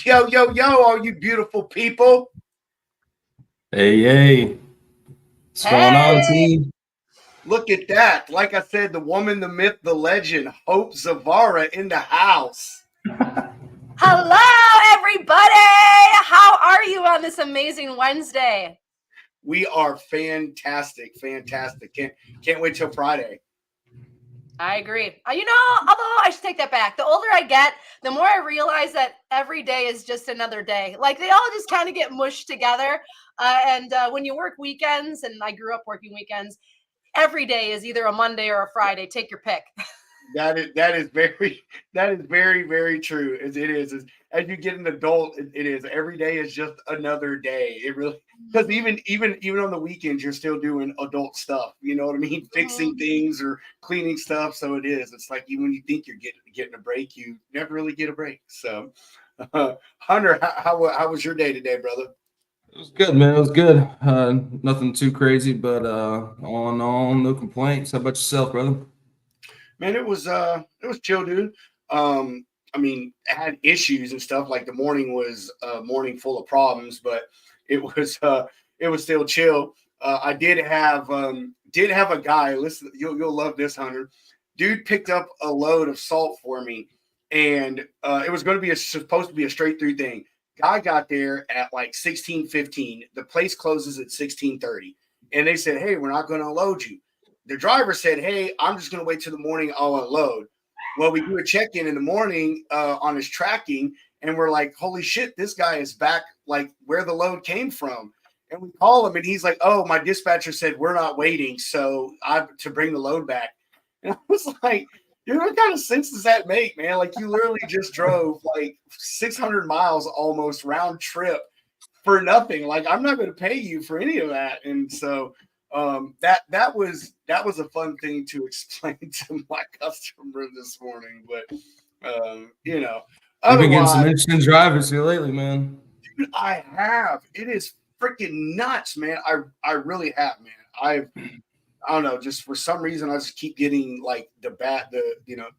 Yo, yo, yo, all you beautiful people. Hey. What's going on, team? Look at that. Like I said, the woman, the myth, the legend, Hope Zvara in the house. Hello, everybody. How are you on this amazing Wednesday? We are fantastic. Can't wait till Friday. I agree. Although I should take that back. The older I get, the more I realize that every day is just another day. Like they all just kind of get mushed together. And when you work weekends, and I grew up working weekends, every day is either a Monday or a Friday. Take your pick. That is very, very true. As it is. As you get an adult, it is. Every day is just another day. It really, because even on the weekends, you're still doing adult stuff. You know what I mean? Fixing things or cleaning stuff. So it is. It's like even when you think you're getting a break, you never really get a break. So, Hunter, how was your day today, brother? It was good, man. It was good. Nothing too crazy, but all in all, no complaints. How about yourself, brother? Man, it was chill, dude. I mean, I had issues and stuff. Like the morning was a morning full of problems, but it was still chill. I did have a guy. Listen, you'll love this, Hunter. Dude picked up a load of salt for me, and it was going to be supposed to be a straight through thing. Guy got there at like 16:15. The place closes at 16:30, and they said, "Hey, we're not going to unload you." The driver said, "Hey, I'm just going to wait till the morning. I'll unload." Well, we do a check-in in the morning on his tracking, and we're like, holy shit, this guy is back like where the load came from. And we call him, and he's like, oh, my dispatcher said we're not waiting, so I have to bring the load back. And I was like, dude, what kind of sense does that make, man? Like you literally just drove like 600 miles almost round trip for nothing. Like I'm not going to pay you for any of that. And so that was a fun thing to explain to my customer this morning. But I've been getting some interesting drivers here lately, man. Dude, I have. It is freaking nuts, man. I really have, man. I don't know, just for some reason I just keep getting like the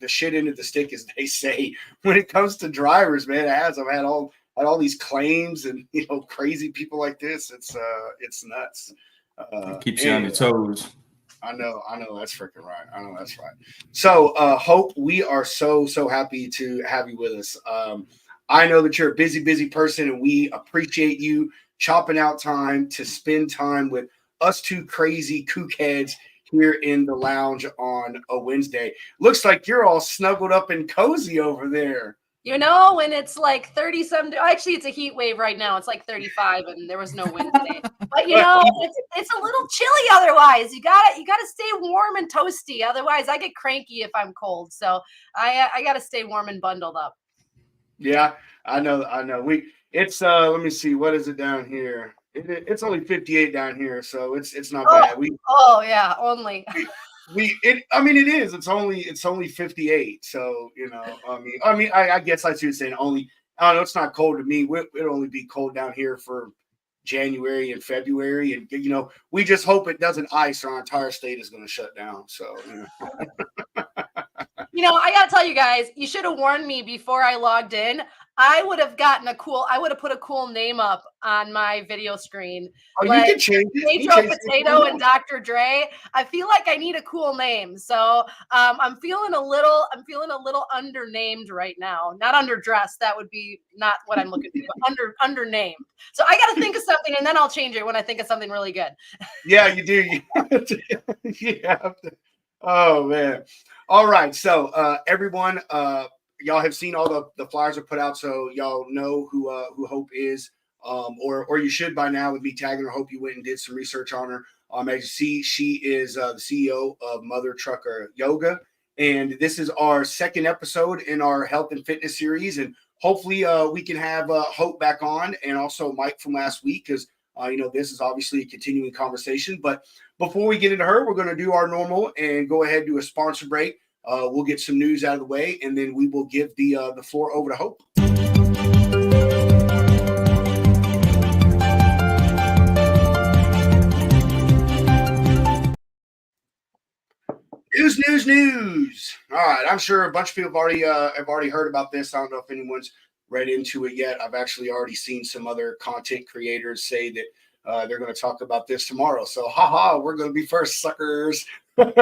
shit into the stick, as they say, when it comes to drivers, man. I've had all these claims and crazy people like this. It's nuts. It keeps you on your toes. I know that's freaking right. I know that's right. So Hope, we are so happy to have you with us. I know that you're a busy person, and we appreciate you chopping out time to spend time with us two crazy kook heads here in the lounge on a Wednesday. Looks like you're all snuggled up and cozy over there. When it's like 30-some, actually it's a heat wave right now. It's like 35 and there was no wind today. But it's a little chilly otherwise. You gotta stay warm and toasty. Otherwise I get cranky if I'm cold. So I gotta stay warm and bundled up. Yeah, I know. It's let me see, what is it down here? It's only 58 down here, so it's not bad. Yeah, only. It is. It's only 58. So I guess I should say only. I don't know. It's not cold to me. It'll only be cold down here for January and February, and we just hope it doesn't ice, or our entire state is going to shut down. So. I got to tell you guys, you should have warned me before I logged in. I would have put a cool name up on my video screen. Oh, like, you can change it. Pedro Potato and Dr. Dre. I feel like I need a cool name. So I'm feeling a little undernamed right now. Not underdressed. That would be not what I'm looking for, but undernamed. So I got to think of something, and then I'll change it when I think of something really good. Yeah, you do. You have to. Oh, man. All right. So everyone, y'all have seen all the flyers are put out, so y'all know who Hope is, or you should by now with me tagging her. Hope you went and did some research on her. As you see, she is the CEO of Mother Trucker Yoga, and this is our second episode in our health and fitness series, and hopefully we can have Hope back on, and also Mike from last week, because this is obviously a continuing conversation. But before we get into her, we're going to do our normal and go ahead and do a sponsor break. We'll get some news out of the way, and then we will give the floor over to Hope. News. All right, I'm sure a bunch of people have already heard about this. I don't know if anyone's read into it yet. I've actually already seen some other content creators say that they're going to talk about this tomorrow. So, haha, we're going to be first, suckers. All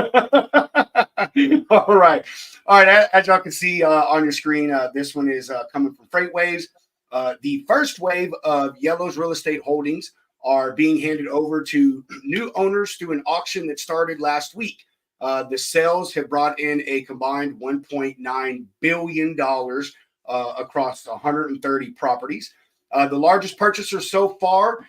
right. All right. As y'all can see on your screen, this one is coming from Freight Waves. The first wave of Yellow's real estate holdings are being handed over to new owners through an auction that started last week. The sales have brought in a combined $1.9 billion across 130 properties. The largest purchaser so far,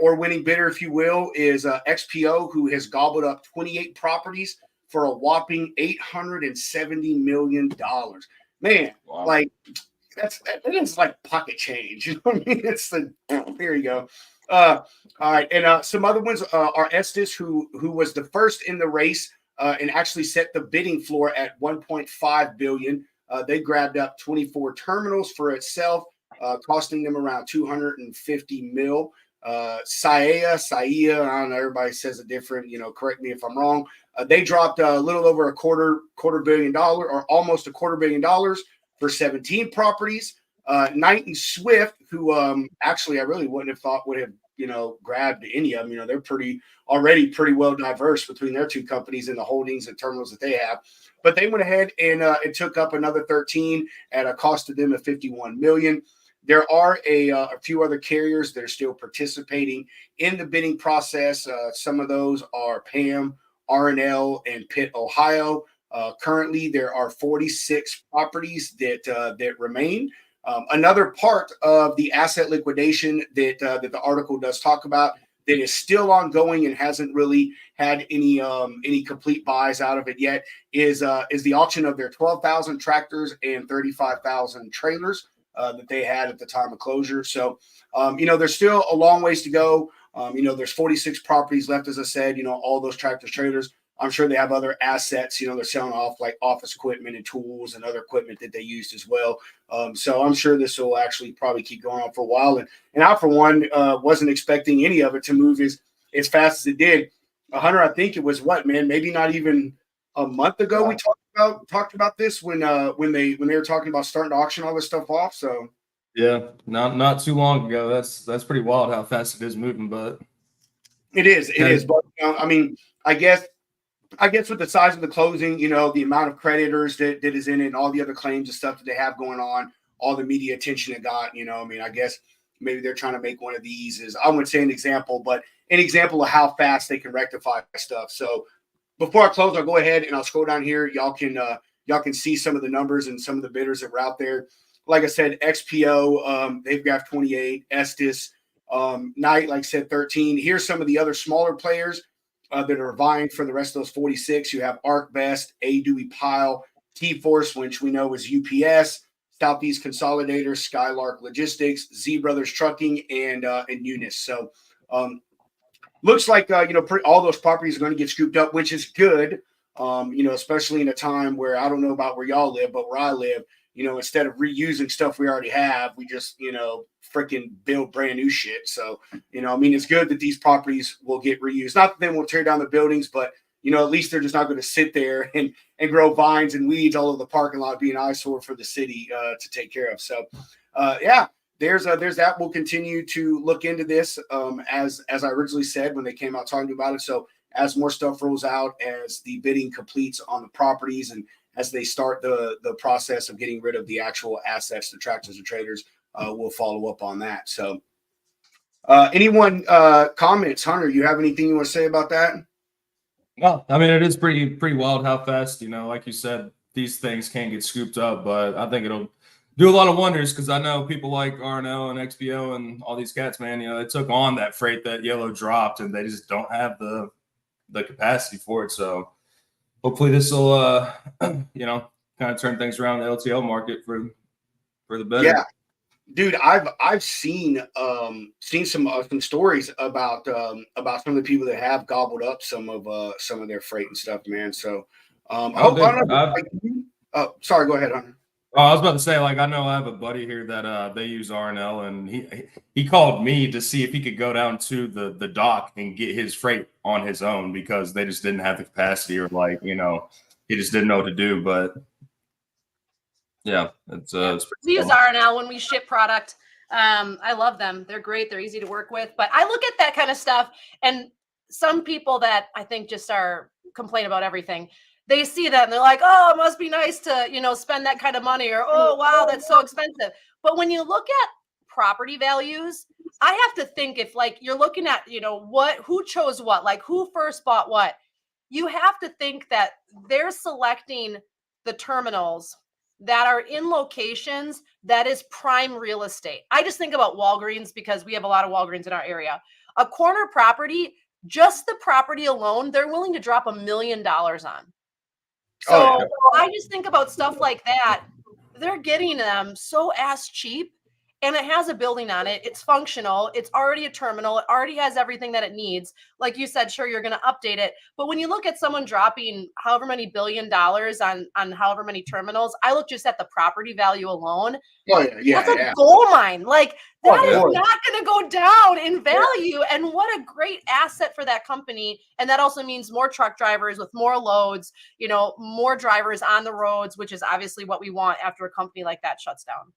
or winning bidder, if you will, is XPO, who has gobbled up 28 properties for a whopping $870 million. Man, Wow. like that is like pocket change. You know what I mean? It's the there you go. All right, and some other ones are Estes, who was the first in the race and actually set the bidding floor at 1.5 billion. They grabbed up 24 terminals for itself, costing them around 250 mil. Saia, I don't know, everybody says it different, correct me if I'm wrong. They dropped a little over $250 million or almost $250 million for 17 properties. Knight and Swift, who actually I really wouldn't have thought would have, grabbed any of them. They're already pretty well diverse between their two companies and the holdings and terminals that they have. But they went ahead and it took up another 13 at a cost to them of 51 million. There are a few other carriers that are still participating in the bidding process. Some of those are PAM, RNL, and Pitt, Ohio. Currently, there are 46 properties that remain. Another part of the asset liquidation that the article does talk about that is still ongoing and hasn't really had any complete buys out of it yet is the auction of their 12,000 tractors and 35,000 trailers that they had at the time of closure. So, there's still a long ways to go. There's 46 properties left, as I said, all those tractors, trailers. I'm sure they have other assets, they're selling off like office equipment and tools and other equipment that they used as well. So I'm sure this will actually probably keep going on for a while. And I, for one, wasn't expecting any of it to move as fast as it did. Hunter, I think it was maybe not even a month ago we talked about this when they were talking about starting to auction all this stuff off. So yeah, not too long ago. That's pretty wild how fast it is moving, but it is. But I guess with the size of the closing, the amount of creditors that is in it and all the other claims and stuff that they have going on, all the media attention it got, I guess maybe they're trying to make one of these I wouldn't say an example, but an example of how fast they can rectify stuff. So before I close, I'll go ahead and I'll scroll down here. Y'all can see some of the numbers and some of the bidders that were out there. Like I said, XPO, they've got 28, Estes, Knight, like I said, 13. Here's some of the other smaller players that are vying for the rest of those 46. You have ArcBest, A. Dewey Pile, T-Force, which we know is UPS, Southeast Consolidator, Skylark Logistics, Z Brothers Trucking, and Unis. So looks like all those properties are going to get scooped up, which is good. Especially in a time where I don't know about where y'all live, but where I live, instead of reusing stuff we already have, we just, freaking build brand new shit. So, it's good that these properties will get reused. Not that they won't tear down the buildings, but, at least they're just not going to sit there and grow vines and weeds all over the parking lot, being an eyesore for the city to take care of. So, there's that. We'll continue to look into this as I originally said when they came out talking about it. So as more stuff rolls out, as the bidding completes on the properties, and as they start the process of getting rid of the actual assets, the tractors and trailers, we'll follow up on that. So anyone comments? Hunter, you have anything you want to say about that? Well, I mean, it is pretty wild how fast, like you said, these things can't get scooped up, but I think it'll do a lot of wonders because I know people like RNL and XPO and all these cats, man, they took on that freight that Yellow dropped and they just don't have the capacity for it. So hopefully this will, kind of turn things around in the LTL market for the better. Yeah, dude, I've seen some stories about some of the people that have gobbled up some of their freight and stuff, man. So sorry, go ahead, Hunter. Oh, I was about to say, I know I have a buddy here that they use RNL, and he called me to see if he could go down to the dock and get his freight on his own because they just didn't have the capacity, or he just didn't know what to do. But Yeah, it's We use cool. Zvara now when we ship product. I love them. They're great. They're easy to work with. But I look at that kind of stuff, and some people that I think just are complain about everything. They see that and they're like, "Oh, it must be nice to, spend that kind of money," or "Oh, wow, that's so expensive." But when you look at property values, I have to think if like you're looking at, who chose what, like who first bought what. You have to think that they're selecting the terminals that are in locations that is prime real estate. I just think about Walgreens because we have a lot of Walgreens in our area. A corner property, just the property alone, they're willing to drop $1 million on. Oh So yeah. I just think about stuff like that. They're getting them so ass cheap, and it has a building on it. It's functional. It's already a terminal. It already has everything that it needs. Like you said, sure, you're going to update it. But when you look at someone dropping however many $1 billion on however many terminals, I look just at the property value alone. Oh yeah. Yeah. That's a Yeah. gold mine. Like Oh, that of is course. not going to go down in value. And what a great asset for that company. And that also means more truck drivers with more loads, more drivers on the roads, which is obviously what we want after a company like that shuts down.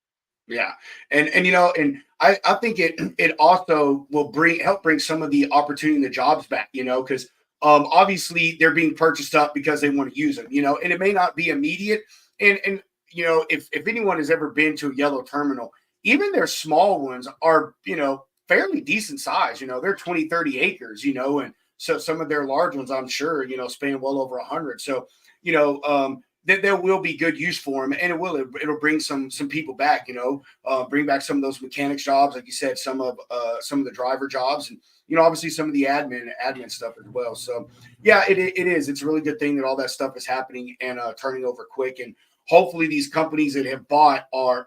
Yeah, and and I think it also will help bring some of the opportunity and the jobs back, because obviously they're being purchased up because they want to use them, and it may not be immediate. And if anyone has ever been to a yellow terminal, even their small ones are fairly decent size. They're 20, 30 acres, and so some of their large ones, I'm sure, span well over 100. So that there will be good use for them, and it'll bring some people back. Bring back some of those mechanics jobs, like you said, some of the driver jobs, and obviously some of the admin stuff as well. So yeah, it is. It's a really good thing that all that stuff is happening and turning over quick, and hopefully these companies that have bought are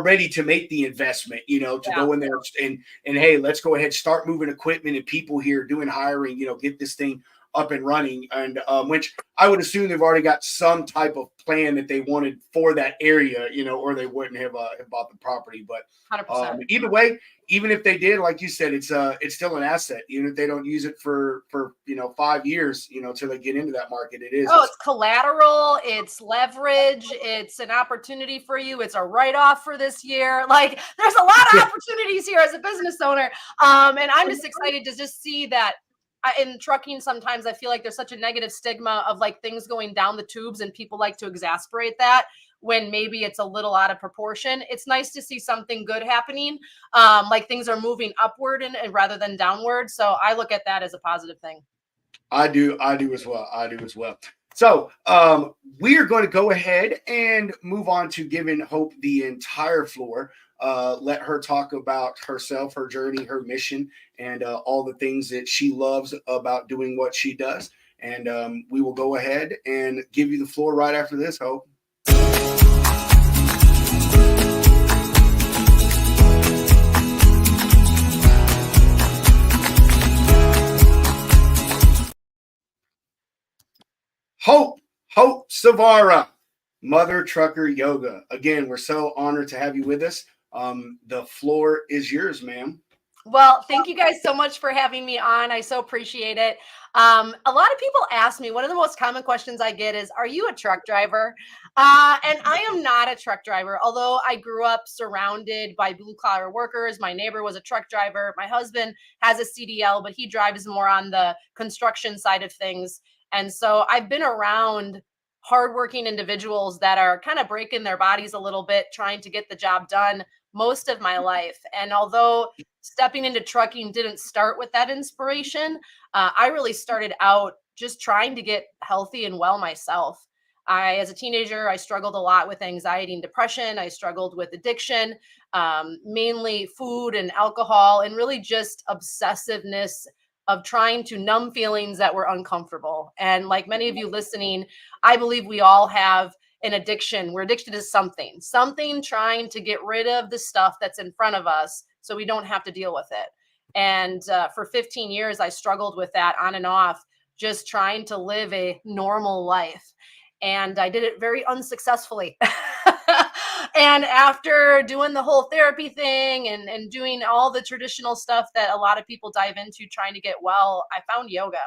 ready to make the investment, to go in there and hey, let's go ahead, start moving equipment and people here, doing hiring, get this thing up and running, and which I would assume they've already got some type of plan that they wanted for that area, or they wouldn't have bought the property. But 100%. either way, even if they did, like you said, it's still an asset, even if they don't use it for 5 years, till they get into that market. It's collateral, it's leverage, it's an opportunity for you, it's a write-off for this year. Like there's a lot of opportunities here as a business owner. And I'm just excited to just see that in trucking. Sometimes I feel like there's such a negative stigma of like things going down the tubes, and people like to exasperate that when maybe it's a little out of proportion. It's nice to see something good happening, like things are moving upward and rather than downward. So I look at that as a positive thing. I do as well. So we are going to go ahead and move on to giving Hope the entire floor. Let her talk about herself, her journey, her mission, and all the things that she loves about doing what she does. And we will go ahead and give you the floor right after this, Hope. Hope Zvara, Mother Trucker Yoga. Again, we're so honored to have you with us. The floor is yours, ma'am. Well, thank you guys so much for having me on. I so appreciate it. A lot of people ask me, one of the most common questions I get is, are you a truck driver? And I am not a truck driver, although I grew up surrounded by blue collar workers. My neighbor was a truck driver. My husband has a CDL, but he drives more on the construction side of things. And so I've been around hardworking individuals that are kind of breaking their bodies a little bit, trying to get the job done most of my life. And although stepping into trucking didn't start with that inspiration, I really started out just trying to get healthy and well myself. As a teenager, I struggled a lot with anxiety and depression. I struggled with addiction, mainly food and alcohol, and really just obsessiveness of trying to numb feelings that were uncomfortable. And like many of you listening, I believe we all have an addiction. We're addicted to something trying to get rid of the stuff that's in front of us so we don't have to deal with it. And for 15 years, I struggled with that on and off, just trying to live a normal life. And I did it very unsuccessfully. And after doing the whole therapy thing and doing all the traditional stuff that a lot of people dive into trying to get well, I found yoga,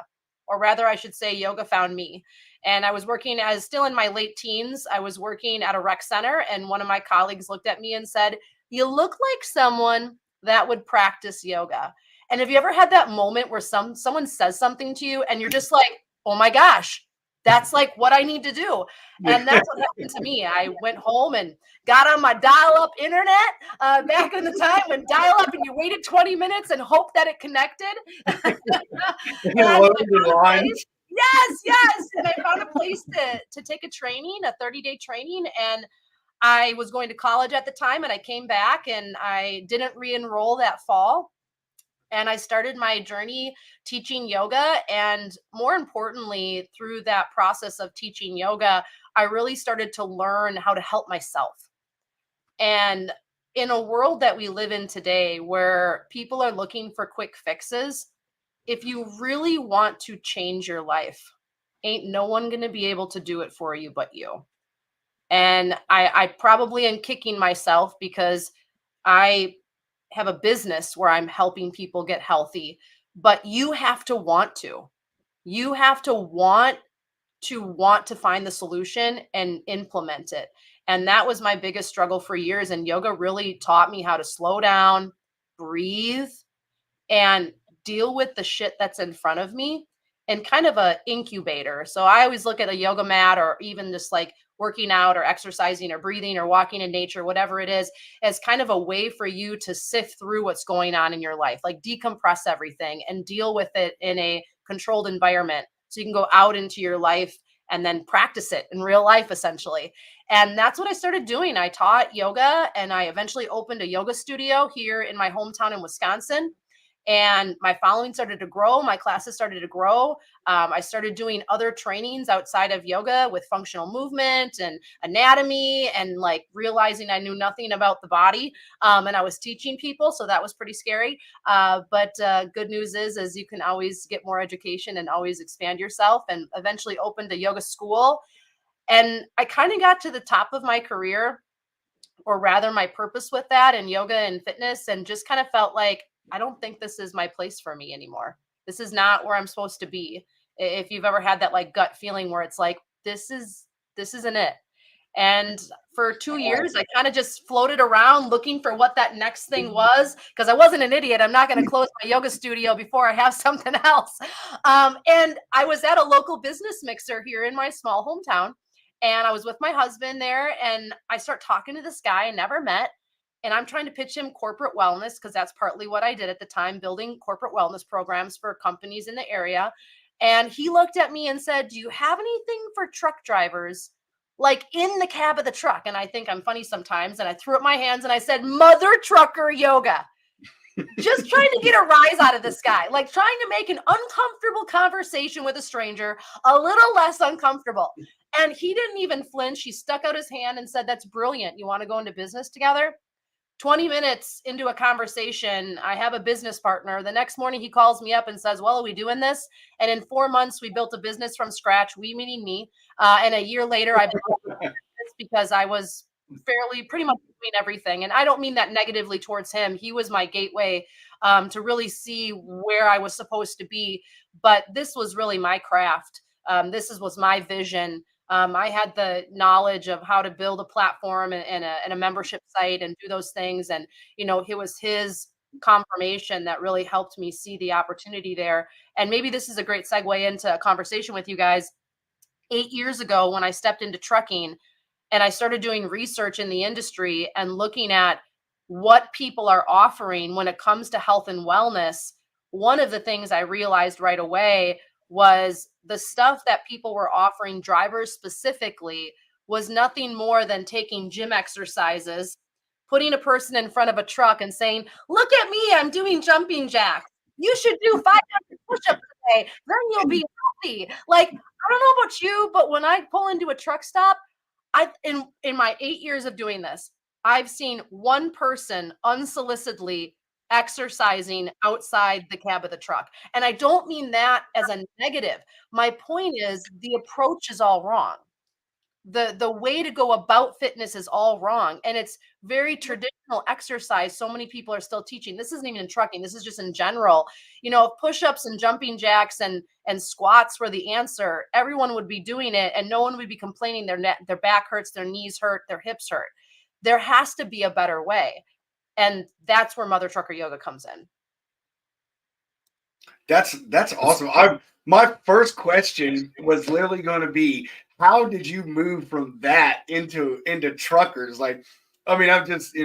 or rather, I should say, yoga found me. And I was working as still in my late teens. I was working at a rec center, and one of my colleagues looked at me and said, "You look like someone that would practice yoga." And have you ever had that moment where someone says something to you and you're just like, "Oh my gosh, that's like what I need to do." And that's what happened to me. I went home and got on my dial-up internet back in the time when dial-up and you waited 20 minutes and hoped that it connected. And I found a place. Yes, yes. And I found a place to take a training, a 30-day training. And I was going to college at the time, and I came back and I didn't re-enroll that fall. And I started my journey teaching yoga. And more importantly, through that process of teaching yoga, I really started to learn how to help myself. And in a world that we live in today where people are looking for quick fixes, if you really want to change your life, ain't no one going to be able to do it for you but you. And I probably am kicking myself because I have a business where I'm helping people get healthy, but you have to want to. You have to want to find the solution and implement it. And that was my biggest struggle for years. And yoga really taught me how to slow down, breathe, and deal with the shit that's in front of me, and kind of a incubator. So I always look at a yoga mat, or even just like working out or exercising or breathing or walking in nature, whatever it is, as kind of a way for you to sift through what's going on in your life, like decompress everything and deal with it in a controlled environment so you can go out into your life and then practice it in real life, essentially. And that's what I started doing. I taught yoga, and I eventually opened a yoga studio here in my hometown in Wisconsin, and my following started to grow. My classes started to grow. I started doing other trainings outside of yoga with functional movement and anatomy, and like realizing I knew nothing about the body. And I was teaching people, so that was pretty scary. But good news is you can always get more education and always expand yourself, and eventually opened a yoga school. And I kind of got to the top of my career, or rather my purpose with that and yoga and fitness, and just kind of felt like, I don't think this is my place for me anymore. This is not where I'm supposed to be. If you've ever had that like gut feeling where it's like, this isn't it. And for 2 years, I kind of just floated around looking for what that next thing was, because I wasn't an idiot. I'm not going to close my yoga studio before I have something else. And I was at a local business mixer here in my small hometown, and I was with my husband there, and I start talking to this guy I never met. And I'm trying to pitch him corporate wellness, because that's partly what I did at the time, building corporate wellness programs for companies in the area. And he looked at me and said, "Do you have anything for truck drivers, like in the cab of the truck?" And I think I'm funny sometimes. And I threw up my hands and I said, "Mother trucker yoga." Just trying to get a rise out of this guy, like trying to make an uncomfortable conversation with a stranger a little less uncomfortable. And he didn't even flinch. He stuck out his hand and said, "That's brilliant. You want to go into business together?" 20 minutes into a conversation, I have a business partner. The next morning, he calls me up and says, "Well, are we doing this?" And in 4 months, we built a business from scratch, we meaning me. And a year later, I built this because I was fairly pretty much doing everything. And I don't mean that negatively towards him. He was my gateway to really see where I was supposed to be. But this was really my craft. Was my vision. I had the knowledge of how to build a platform and a membership site and do those things. And, it was his confirmation that really helped me see the opportunity there. And maybe this is a great segue into a conversation with you guys. 8 years ago, when I stepped into trucking and I started doing research in the industry and looking at what people are offering when it comes to health and wellness, one of the things I realized right away was the stuff that people were offering drivers specifically was nothing more than taking gym exercises, putting a person in front of a truck and saying, "Look at me, I'm doing jumping jacks. You should do 500 push-ups today. Then you'll be healthy." Like, I don't know about you, but when I pull into a truck stop, in my 8 years of doing this, I've seen one person unsolicitedly exercising outside the cab of the truck. And I don't mean that as a negative. My point is the approach is all wrong. the way to go about fitness is all wrong, and it's very traditional exercise. So many people are still teaching. This isn't even in trucking, this is just in general. If push-ups and jumping jacks and squats were the answer, everyone would be doing it and no one would be complaining their back hurts, their knees hurt, their hips hurt. There has to be a better way, and that's where Mother Trucker Yoga comes in. That's awesome. My first question was literally going to be, how did you move from that into truckers? Like, I mean, I'm just,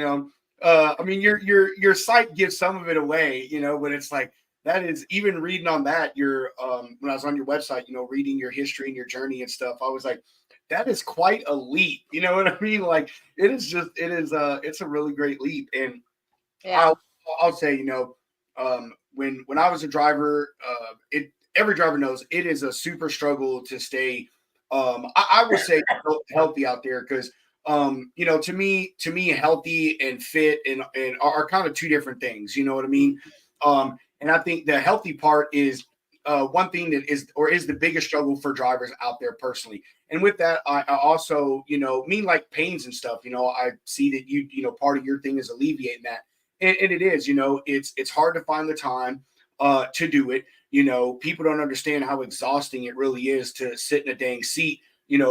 I mean, your site gives some of it away, but it's like, that is, even reading on that, when I was on your website, reading your history and your journey and stuff, I was like, that is quite a leap. You know what I mean? Like, it's a really great leap. And Yeah. I'll say, when I was a driver, every driver knows it is a super struggle to stay. I would say healthy out there, because to me, healthy and fit and are kind of two different things. You know what I mean? And I think the healthy part is one thing that is the biggest struggle for drivers out there personally. And with that, I also, mean like pains and stuff. I see that part of your thing is alleviating that. And it is, it's hard to find the time to do it. People don't understand how exhausting it really is to sit in a dang seat,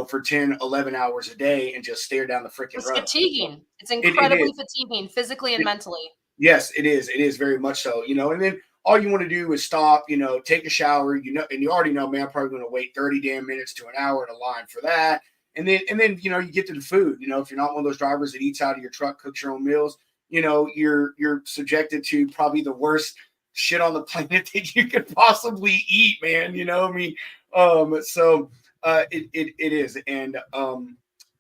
for 10, 11 hours a day and just stare down the freaking road. It's fatiguing. It's incredibly fatiguing, physically and mentally. Yes, it is. It is very much so, and then all you want to do is stop, take a shower, and you already know, man, I'm probably going to wait 30 damn minutes to an hour in a line for that. And then, you get to the food, if you're not one of those drivers that eats out of your truck, cooks your own meals, you're subjected to probably the worst shit on the planet that you could possibly eat, man. I mean, so it is. And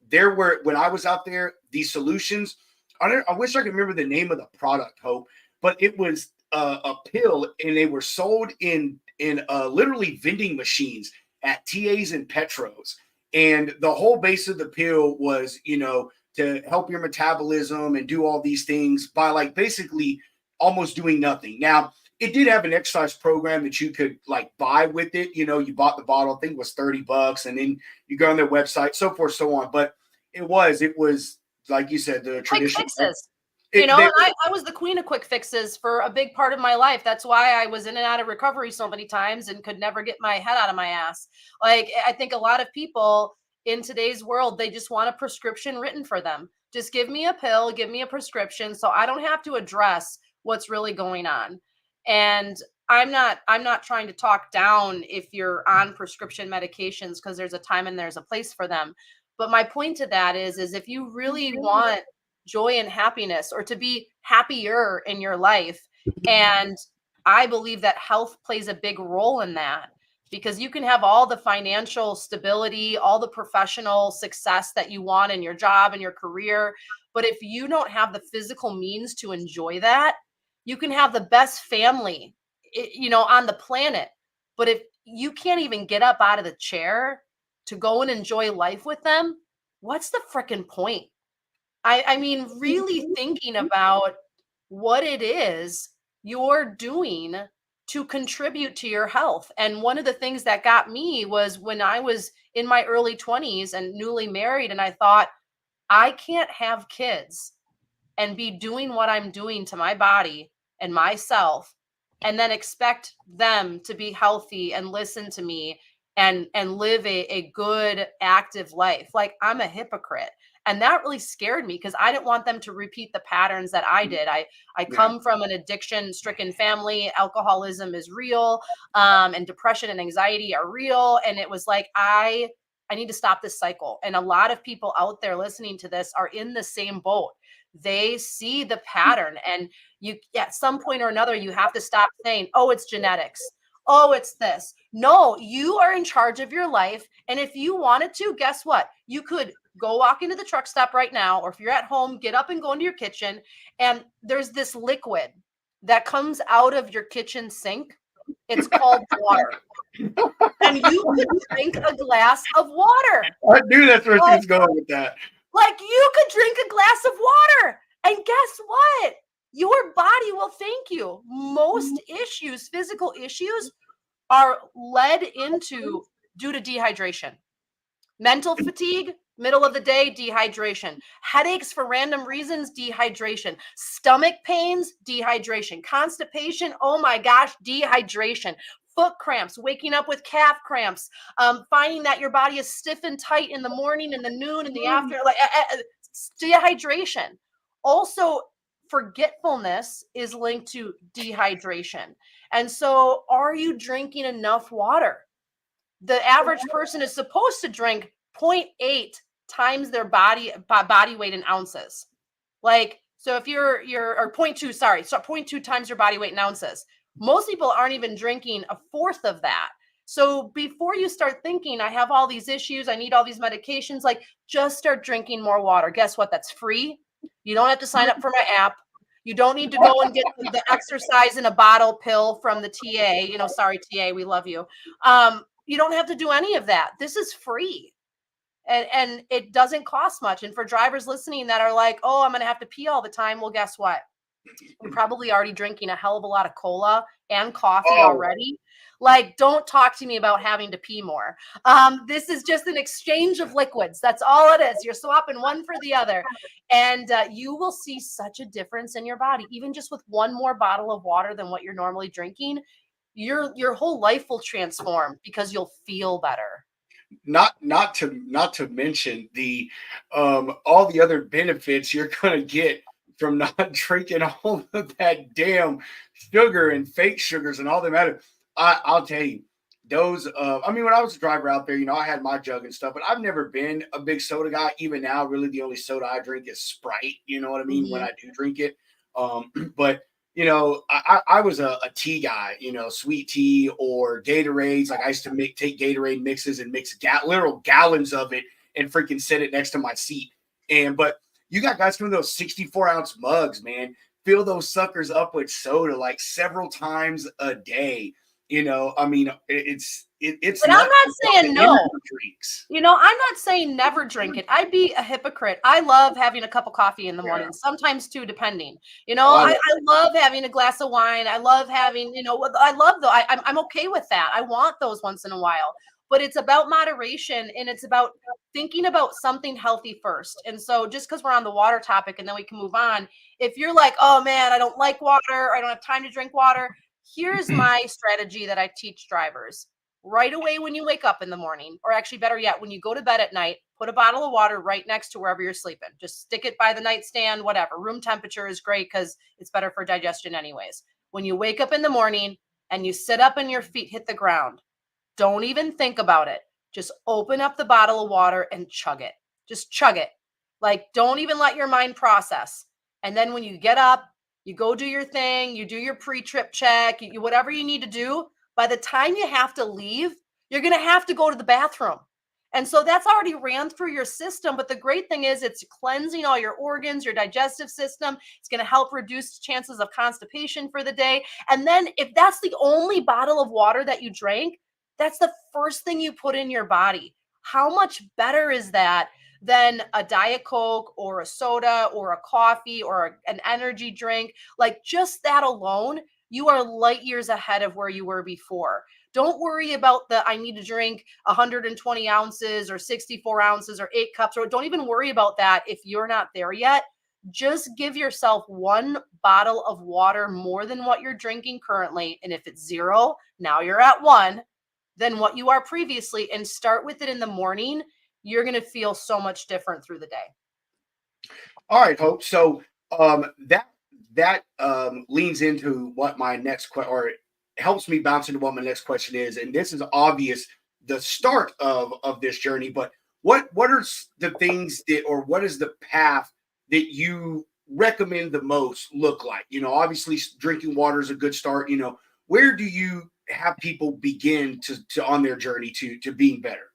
there were, when I was out there, these solutions, I wish I could remember the name of the product, Hope, but it was a pill, and they were sold in literally vending machines at TAs and Petros. And the whole base of the pill was, to help your metabolism and do all these things by like basically almost doing nothing. Now, it did have an exercise program that you could like buy with it. You bought the bottle, I think it was $30, and then you go on their website, so forth, so on. But it was like you said, the traditional quick fixes. And I was the queen of quick fixes for a big part of my life. That's why I was in and out of recovery so many times and could never get my head out of my ass. Like, I think a lot of people in today's world, they just want a prescription written for them. Just give me a pill, give me a prescription, so I don't have to address what's really going on. And I'm not trying to talk down if you're on prescription medications, because there's a time and there's a place for them. But my point to that is if you really want joy and happiness, or to be happier in your life, and I believe that health plays a big role in that, because you can have all the financial stability, all the professional success that you want in your job and your career, but if you don't have the physical means to enjoy that, you can have the best family, on the planet, but if you can't even get up out of the chair to go and enjoy life with them, what's the freaking point? I mean, really thinking about what it is you're doing to contribute to your health. And one of the things that got me was when I was in my early 20s and newly married, and I thought, I can't have kids and be doing what I'm doing to my body and myself, and then expect them to be healthy and listen to me and live a good, active life. Like, I'm a hypocrite. And that really scared me, because I didn't want them to repeat the patterns that I did. I come from an addiction-stricken family. Alcoholism is real, and depression and anxiety are real. And it was like, I need to stop this cycle. And a lot of people out there listening to this are in the same boat. They see the pattern, and you, at some point or another, you have to stop saying, oh, it's genetics. Oh, it's this. No, you are in charge of your life. And if you wanted to, guess what? You could go walk into the truck stop right now, or if you're at home, get up and go into your kitchen. And there's this liquid that comes out of your kitchen sink. It's called water. And you could drink a glass of water. I knew that's where she's going with that. Like, you could drink a glass of water. And guess what? Your body will thank you. Most issues, physical issues, are led into due to dehydration. Mental fatigue, Middle of the day, dehydration. Headaches for random reasons, dehydration. Stomach pains, dehydration. Constipation, oh my gosh, dehydration. Foot cramps, waking up with calf cramps, finding that your body is stiff and tight in the morning, in the noon, in the afternoon, like dehydration. Also, forgetfulness is linked to dehydration. And so, are you drinking enough water? The average person is supposed to drink 0.8 times their body weight in ounces. Like, so if you're or 0.2, sorry, so 0.2 times your body weight in ounces. Most people aren't even drinking a fourth of that. So before you start thinking, I have all these issues, I need all these medications, like just start drinking more water. Guess what? That's free. You don't have to sign up for my app. You don't need to go and get the exercise in a bottle pill from the TA. You know, sorry, TA, we love you. You don't have to do any of that. This is free. And it doesn't cost much. And for drivers listening that are like, oh, I'm going to have to pee all the time. Well, guess what? You're probably already drinking a hell of a lot of cola and coffee already. Like, don't talk to me about having to pee more. This is just an exchange of liquids. That's all it is. You're swapping one for the other. And you will see such a difference in your body, even just with one more bottle of water than what you're normally drinking. Your whole life will transform because you'll feel better. Not to mention the all the other benefits you're gonna get from not drinking all of that damn sugar and fake sugars and all that matter. I'll tell you, those I mean, when I was a driver out there, I had my jug and stuff, but I've never been a big soda guy. Even now, really the only soda I drink is Sprite, you know what I mean, when I do drink it. But I was a tea guy, sweet tea or Gatorades. Like I used to take Gatorade mixes and mix literal gallons of it and freaking set it next to my seat. But you got guys doing those 64-ounce mugs, man. Fill those suckers up with soda like several times a day. I mean, it's But I'm not saying no. Drinks. I'm not saying never drink it. I'd be a hypocrite. I love having a cup of coffee in the morning, sometimes two, depending. I love having a glass of wine. I love having, I love though. I'm okay with that. I want those once in a while. But it's about moderation and it's about thinking about something healthy first. And so just because we're on the water topic and then we can move on, if you're like, oh man, I don't like water, I don't have time to drink water, here's my strategy that I teach drivers. Right away when you wake up in the morning, or actually better yet, when you go to bed at night, put a bottle of water right next to wherever you're sleeping. Just stick it by the nightstand, whatever. Room temperature is great because it's better for digestion anyways. When you wake up in the morning and you sit up and your feet hit the ground, don't even think about it. Just open up the bottle of water and chug it. Just chug it. Like, don't even let your mind process. And then when you get up, you go do your thing, you do your pre-trip check, you whatever you need to do. By the time you have to leave, you're going to have to go to the bathroom. And so that's already ran through your system. But the great thing is it's cleansing all your organs, your digestive system. It's going to help reduce chances of constipation for the day. And then if that's the only bottle of water that you drank, that's the first thing you put in your body. How much better is that than a Diet Coke or a soda or a coffee or an energy drink? Like just that alone, you are light years ahead of where you were before. Don't worry about I need to drink 120 ounces or 64 ounces or 8 cups, or don't even worry about that if you're not there yet. Just give yourself one bottle of water more than what you're drinking currently. And if it's 0, now you're at 1 than what you are previously, and start with it in the morning. You're going to feel so much different through the day. All right, Hope. So that leans into what my next question, or helps me bounce into what my next question is. And this is obvious, the start of this journey. But what are the things or what is the path that you recommend the most look like? Obviously drinking water is a good start. Where do you have people begin to on their journey to being better?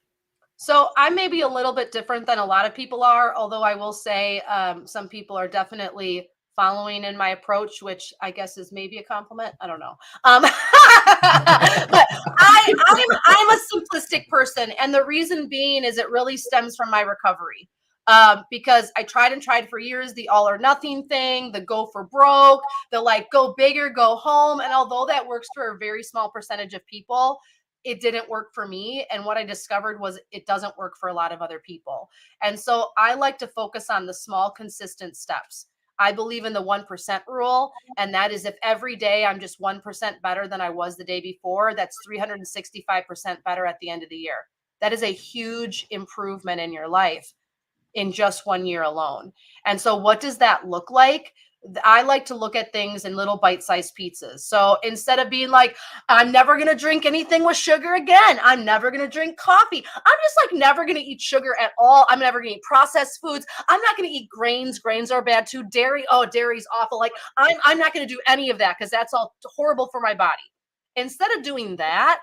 So I may be a little bit different than a lot of people are, although I will say some people are definitely following in my approach, which I guess is maybe a compliment. I don't know. But I'm a simplistic person. And the reason being is it really stems from my recovery. Because I tried for years, the all or nothing thing, the go for broke, the like go big or go home. And although that works for a very small percentage of people, it didn't work for me. And what I discovered was it doesn't work for a lot of other people. And so I like to focus on the small, consistent steps. I believe in the 1% rule. And that is if every day I'm just 1% better than I was the day before, that's 365% better at the end of the year. That is a huge improvement in your life in just 1 year alone. And so what does that look like? I like to look at things in little bite-sized pizzas. So instead of being like, I'm never going to drink anything with sugar again, I'm never going to drink coffee, I'm just like never going to eat sugar at all, I'm never going to eat processed foods, I'm not going to eat grains are bad too, dairy, oh, dairy's awful, like I'm not going to do any of that because that's all horrible for my body. Instead of doing that,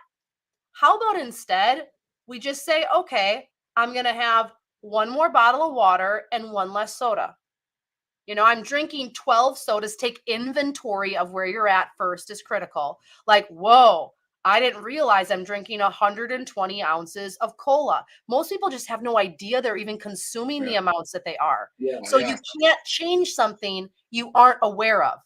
how about instead we just say, okay, I'm going to have one more bottle of water and one less soda. You know, I'm drinking 12 sodas. Take inventory of where you're at first is critical. Like, whoa, I didn't realize I'm drinking 120 ounces of cola. Most people just have no idea they're even consuming the amounts that they are. So you can't change something you aren't aware of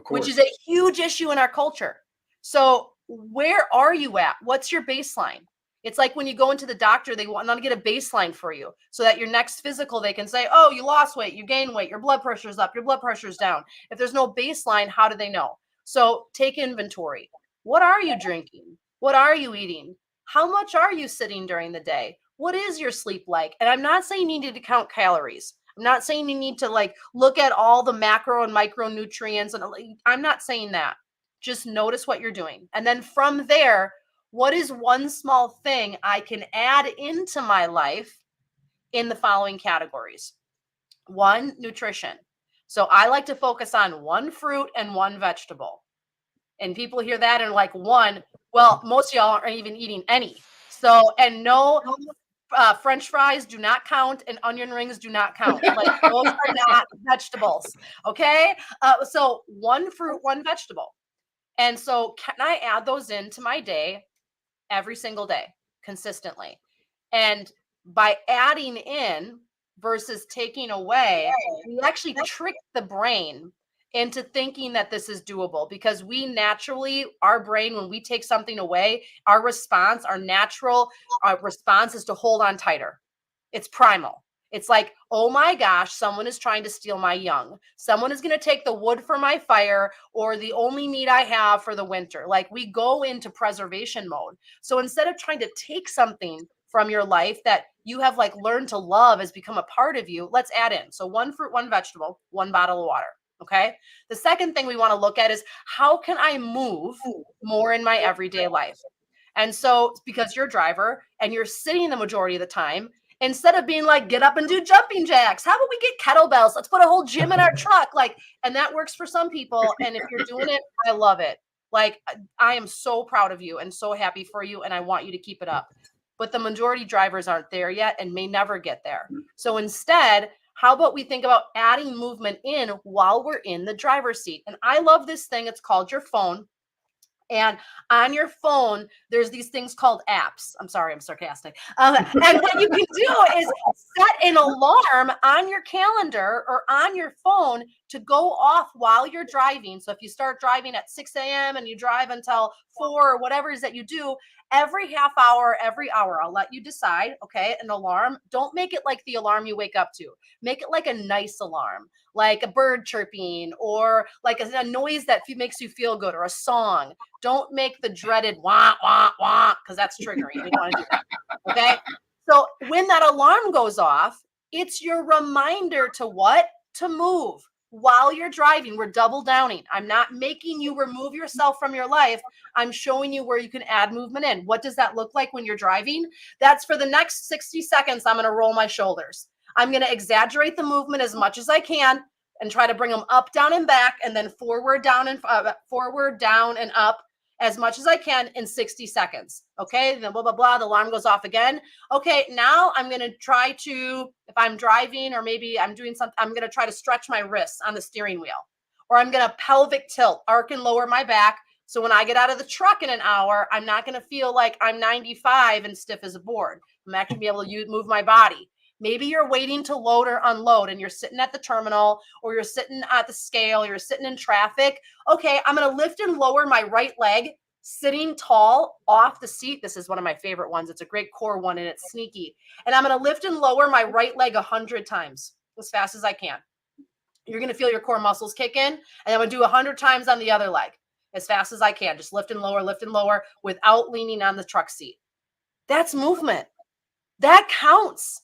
which is a huge issue in our culture. So where are you at? What's your baseline? It's like when you go into the doctor, they want to get a baseline for you so that your next physical, they can say, oh, you lost weight, you gained weight, your blood pressure's up, your blood pressure's down. If there's no baseline, how do they know? So take inventory. What are you drinking? What are you eating? How much are you sitting during the day? What is your sleep like? And I'm not saying you need to count calories. I'm not saying you need to like look at all the macro and micronutrients. And I'm not saying that. Just notice what you're doing. And then from there, what is one small thing I can add into my life in the following categories? One, nutrition. So I like to focus on one fruit and one vegetable. And people hear that and like one, well, most of y'all aren't even eating any. So, and no, French fries do not count and onion rings do not count. Like those are not vegetables. Okay. So one fruit, one vegetable. And so can I add those into my day every single day consistently? And by adding in versus taking away, we actually trick the brain into thinking that this is doable because we naturally, our brain, when we take something away, our response, our natural response is to hold on tighter. It's primal. It's like, oh my gosh, someone is trying to steal my young. Someone is going to take the wood for my fire or the only meat I have for the winter. Like we go into preservation mode. So instead of trying to take something from your life that you have like learned to love has become a part of you, let's add in. So one fruit, one vegetable, one bottle of water. Okay. The second thing we want to look at is how can I move more in my everyday life? And so because you're a driver and you're sitting the majority of the time, instead of being like, get up and do jumping jacks, how about we get kettlebells? Let's put a whole gym in our truck. Like, and that works for some people. And if you're doing it, I love it. Like, I am so proud of you and so happy for you. And I want you to keep it up. But the majority drivers aren't there yet and may never get there. So instead, how about we think about adding movement in while we're in the driver's seat? And I love this thing. It's called your phone. And on your phone, there's these things called apps. I'm sorry, I'm sarcastic. And what you can do is set an alarm on your calendar or on your phone to go off while you're driving. So if you start driving at 6 a.m. and you drive until 4 or whatever it is that you do, every half hour, every hour, I'll let you decide, okay, an alarm. Don't make it like the alarm you wake up to. Make it like a nice alarm, like a bird chirping or like a noise that makes you feel good or a song. Don't make the dreaded wah, wah, wah, because that's triggering. You don't want to do that. Okay. So when that alarm goes off, it's your reminder to what? To move while you're driving. We're double downing. I'm not making you remove yourself from your life. I'm showing you where you can add movement in. What does that look like when you're driving? That's for the next 60 seconds. I'm going to roll my shoulders. I'm going to exaggerate the movement as much as I can and try to bring them up, down, and back, and then forward, down, and up as much as I can in 60 seconds. Okay. Then blah, blah, blah. The alarm goes off again. Okay. Now I'm going to try to, if I'm driving or maybe I'm doing something, I'm going to try to stretch my wrists on the steering wheel, or I'm going to pelvic tilt, arc and lower my back. So when I get out of the truck in an hour, I'm not going to feel like I'm 95 and stiff as a board. I'm actually be able to move my body. Maybe you're waiting to load or unload and you're sitting at the terminal or you're sitting at the scale, you're sitting in traffic. Okay, I'm going to lift and lower my right leg sitting tall off the seat. This is one of my favorite ones. It's a great core one and it's sneaky. And I'm going to lift and lower my right leg 100 times as fast as I can. You're going to feel your core muscles kick in, and I'm going to do 100 times on the other leg as fast as I can. Just lift and lower without leaning on the truck seat. That's movement. That counts.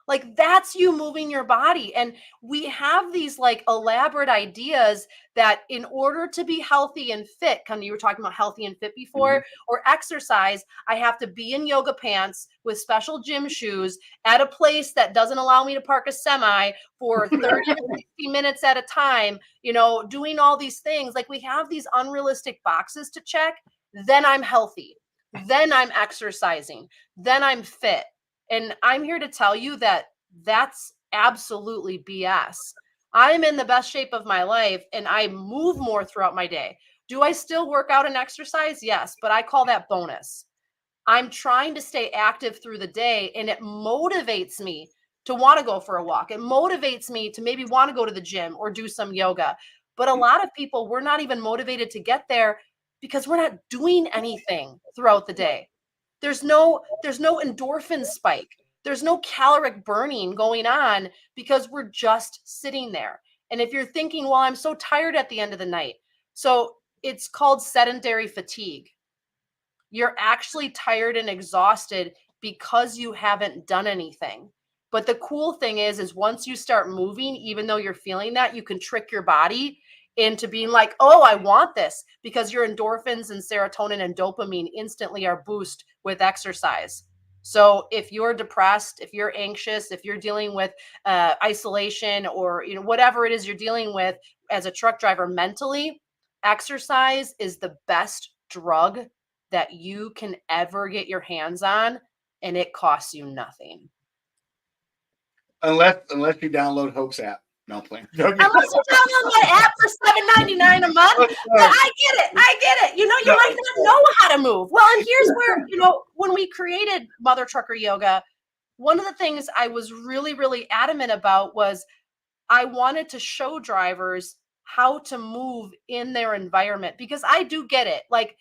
Like, that's you moving your body. And we have these like elaborate ideas that in order to be healthy and fit, kind of, you were talking about healthy and fit before, or exercise, I have to be in yoga pants with special gym shoes at a place that doesn't allow me to park a semi for 30 to 60 minutes at a time, you know, doing all these things. Like, we have these unrealistic boxes to check. Then I'm healthy. Then I'm exercising. Then I'm fit. And I'm here to tell you that that's absolutely BS. I'm in the best shape of my life and I move more throughout my day. Do I still work out and exercise? Yes, but I call that bonus. I'm trying to stay active through the day, and it motivates me to want to go for a walk. It motivates me to maybe want to go to the gym or do some yoga. But a lot of people, we're not even motivated to get there because we're not doing anything throughout the day. There's no endorphin spike. There's no caloric burning going on because we're just sitting there. And if you're thinking, well, I'm so tired at the end of the night. So it's called sedentary fatigue. You're actually tired and exhausted because you haven't done anything. But the cool thing is once you start moving, even though you're feeling that, you can trick your body into being like, oh, I want this, because your endorphins and serotonin and dopamine instantly are boosted with exercise. So if you're depressed, if you're anxious, if you're dealing with isolation, or whatever it is you're dealing with as a truck driver mentally, exercise is the best drug that you can ever get your hands on, and it costs you nothing. Unless you download Hope's app. No, I'm playing. Unless you download my app for $7.99 a month. But I get it. You might not know how to move. Well, and here's where, when we created Mother Trucker Yoga, one of the things I was really, really adamant about was I wanted to show drivers how to move in their environment, because I do get it. Like,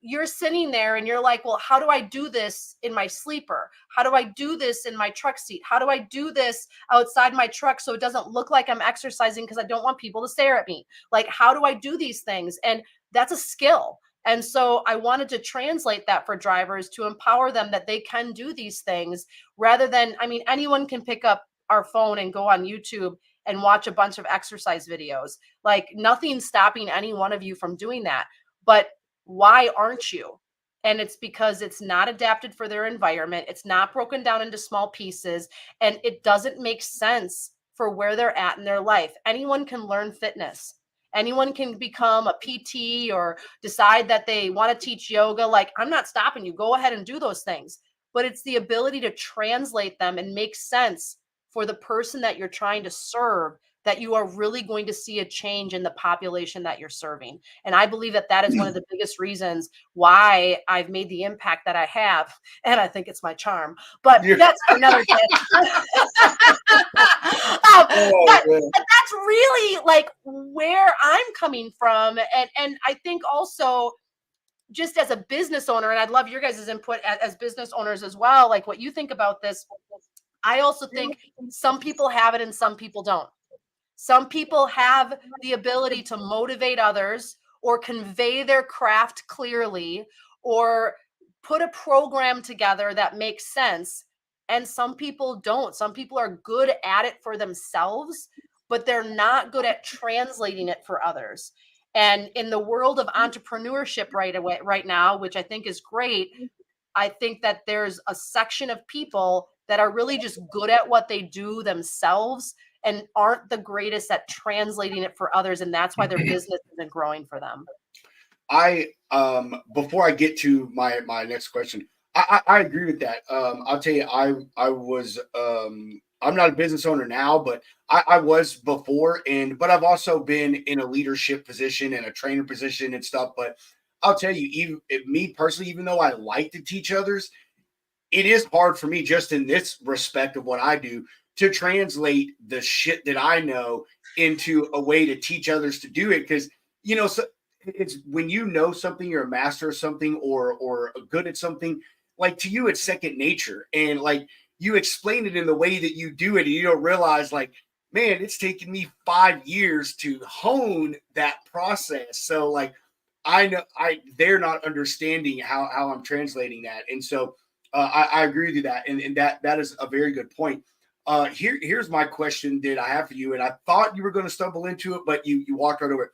you're sitting there and you're like, well, how do I do this in my sleeper? How do I do this in my truck seat? How do I do this outside my truck so it doesn't look like I'm exercising because I don't want people to stare at me? Like, how do I do these things? And that's a skill. And so I wanted to translate that for drivers to empower them that they can do these things, rather than, anyone can pick up our phone and go on YouTube and watch a bunch of exercise videos. Like, nothing's stopping any one of you from doing that. But why aren't you? And it's because it's not adapted for their environment. It's not broken down into small pieces, and it doesn't make sense for where they're at in their life. Anyone can learn fitness. Anyone can become a PT or decide that they want to teach yoga. Like, I'm not stopping you. Go ahead and do those things. But it's the ability to translate them and make sense for the person that you're trying to serve, that you are really going to see a change in the population that you're serving. And I believe that that is one of the biggest reasons why I've made the impact that I have. And I think it's my charm, but that's another day. But that's really like where I'm coming from. And I think also, just as a business owner, and I'd love your guys' input as business owners as well, like what you think about this. I also think some people have it and some people don't. Some people have the ability to motivate others or convey their craft clearly or put a program together that makes sense. And some people don't. Some people are good at it for themselves, but they're not good at translating it for others. And in the world of entrepreneurship right now, which I think is great, I think that there's a section of people that are really just good at what they do themselves and aren't the greatest at translating it for others. And that's why their business isn't growing for them. Before I get to my next question, I agree with that. I'll tell you, I was, I'm not a business owner now, but I was before, but I've also been in a leadership position and a trainer position and stuff. But I'll tell you, me personally, even though I like to teach others, it is hard for me, just in this respect of what I do, to translate the shit that I know into a way to teach others to do it. Because, so it's when you know something, you're a master of something or good at something, like to you, it's second nature. And like you explain it in the way that you do it, and you don't realize like, man, it's taken me 5 years to hone that process. So like I know they're not understanding how I'm translating that. And so I agree with you that, and that is a very good point. Here's my question that I have for you, and I thought you were going to stumble into it, but you walked right over it.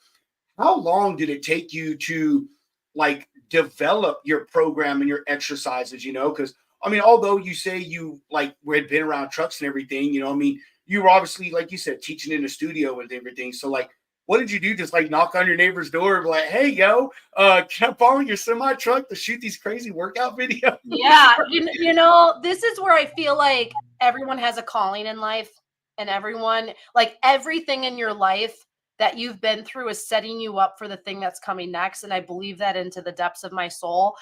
How long did it take you to like develop your program and your exercises? You know, because I mean, although you say you like had been around trucks and everything, you know, I mean, you were obviously like you said teaching in the studio and everything. So like, what did you do? Just like knock on your neighbor's door and be like, "Hey, yo, can I borrow your semi truck to shoot these crazy workout videos?" Yeah, you know, this is where I feel like everyone has a calling in life, and everyone, like everything in your life that you've been through is setting you up for the thing that's coming next. And I believe that into the depths of my soul.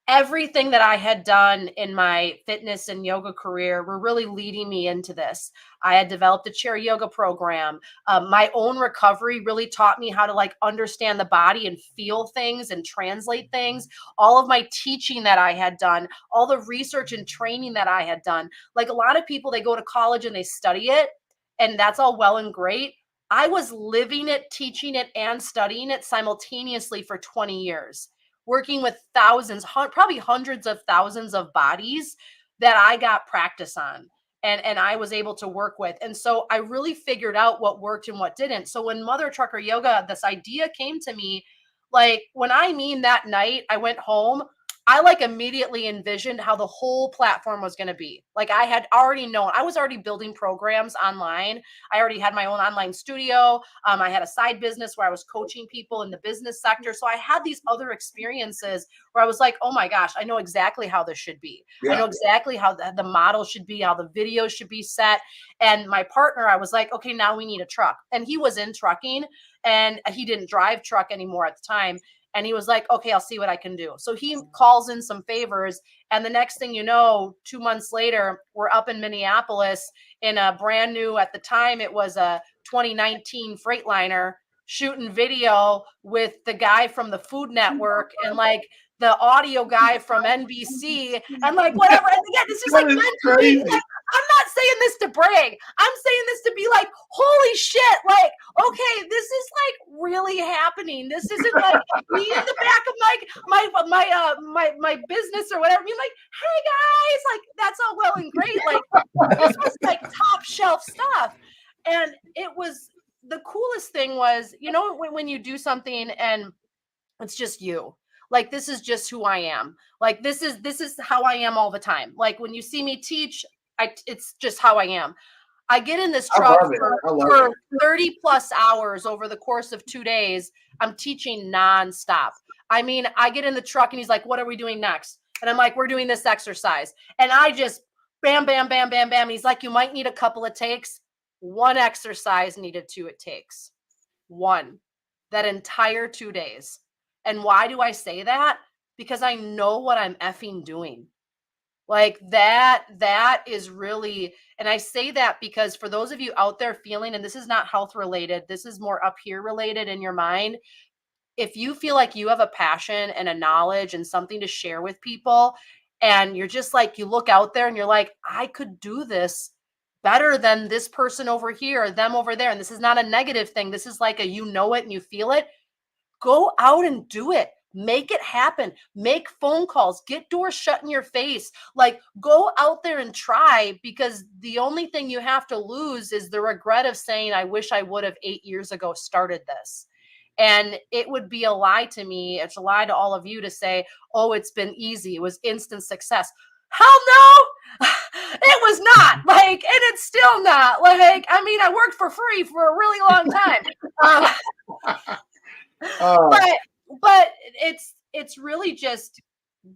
Everything that I had done in my fitness and yoga career were really leading me into this. I had developed a chair yoga program. My own recovery really taught me how to like understand the body and feel things and translate things. All of my teaching that I had done, all the research and training that I had done. Like a lot of people, they go to college and they study it, and that's all well and great. I was living it, teaching it, and studying it simultaneously for 20 years, working with thousands, probably hundreds of thousands of bodies that I got practice on, and I was able to work with. And so I really figured out what worked and what didn't. So when Mother Trucker Yoga, this idea came to me, like when I mean that night I went home, I like immediately envisioned how the whole platform was going to be. Like I had already known, I was already building programs online. I already had my own online studio. I had a side business where I was coaching people in the business sector. So I had these other experiences where I was like, oh my gosh, I know exactly how this should be. I know exactly how the model should be, how the video should be set. And my partner, I was like, okay, now we need a truck. And he was in trucking, and he didn't drive truck anymore at the time. And he was like, okay, I'll see what I can do. So he calls in some favors. And the next thing you know, 2 months later, we're up in Minneapolis in a brand new, at the time, it was a 2019 Freightliner, shooting video with the guy from the Food Network and like the audio guy from NBC and like whatever. And again, it's just like meant to be. Like, I'm not saying this to brag. I'm saying this to be like, holy shit, like, okay, this is like really happening. This isn't like me in the back of my business or whatever, being like, hey guys, like that's all well and great. Like this was like top shelf stuff. And it was, the coolest thing was, you know, when you do something and it's just you. Like this is just who I am. Like this is how I am all the time. Like when you see me teach, it's just how I am. I get in this truck for 30 plus hours over the course of 2 days. I'm teaching nonstop. I mean, I get in the truck and he's like, what are we doing next? And I'm like, we're doing this exercise. And I just bam, bam, bam, bam, bam. And he's like, you might need a couple of takes. One exercise needed 2 takes. One. That entire 2 days. And why do I say that? Because I know what I'm effing doing. Like that is really, and I say that because for those of you out there feeling, and this is not health related, this is more up here related in your mind. If you feel like you have a passion and a knowledge and something to share with people, and you're just like, you look out there and you're like, I could do this better than this person over here or them over there. And this is not a negative thing. This is like a, you know it and you feel it. Go out and do it. Make it happen. Make phone calls. Get doors shut in your face. Like go out there and try, because the only thing you have to lose is the regret of saying, I wish I would have 8 years ago started this. And it would be a lie to me. It's a lie to all of you to say, oh, it's been easy. It was instant success. Hell no, it was not. Like, and it's still not. Like, I mean, I worked for free for a really long time. But it's really just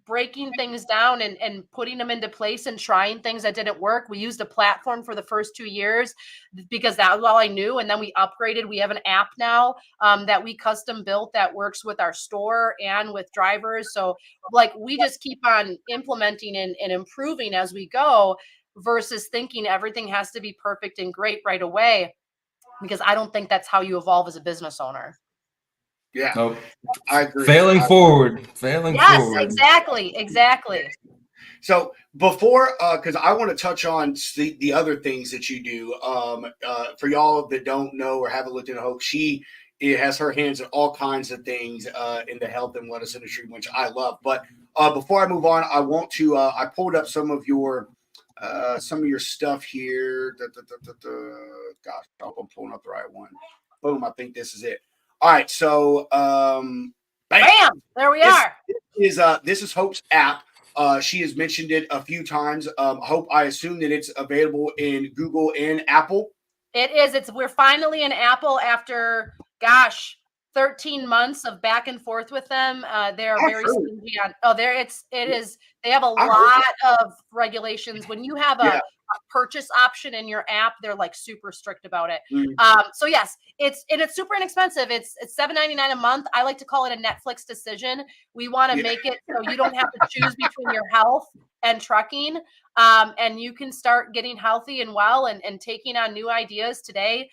breaking things down and putting them into place and trying things that didn't work. We used a platform for the first 2 years because that was all I knew. And then we upgraded. We have an app now that we custom built that works with our store and with drivers. So like we just keep on implementing and improving as we go versus thinking everything has to be perfect and great right away, because I don't think that's how you evolve as a business owner. Yeah, Nope. I agree. Failing forward. Yes, exactly. So before, because I want to touch on the other things that you do. For y'all that don't know or haven't looked into Hope, she has her hands in all kinds of things in the health and wellness industry, which I love. But before I move on, I want to. I pulled up some of your stuff here. Gosh, I hope I'm pulling up the right one. Boom! I think this is it. All right, so bam! Bam! There we are. This is Hope's app. She has mentioned it a few times. Hope, I assume that it's available in Google and Apple. It is. We're finally in Apple after, gosh, 13 months of back and forth with them. They're very stingy on. Oh, it is. They have a lot of regulations. When you have a purchase option in your app, they're like super strict about it. So yes, it's super inexpensive. It's $7.99 a month. I like to call it a Netflix decision. We want to make it so you don't have to choose between your health and trucking. And you can start getting healthy and well and taking on new ideas today.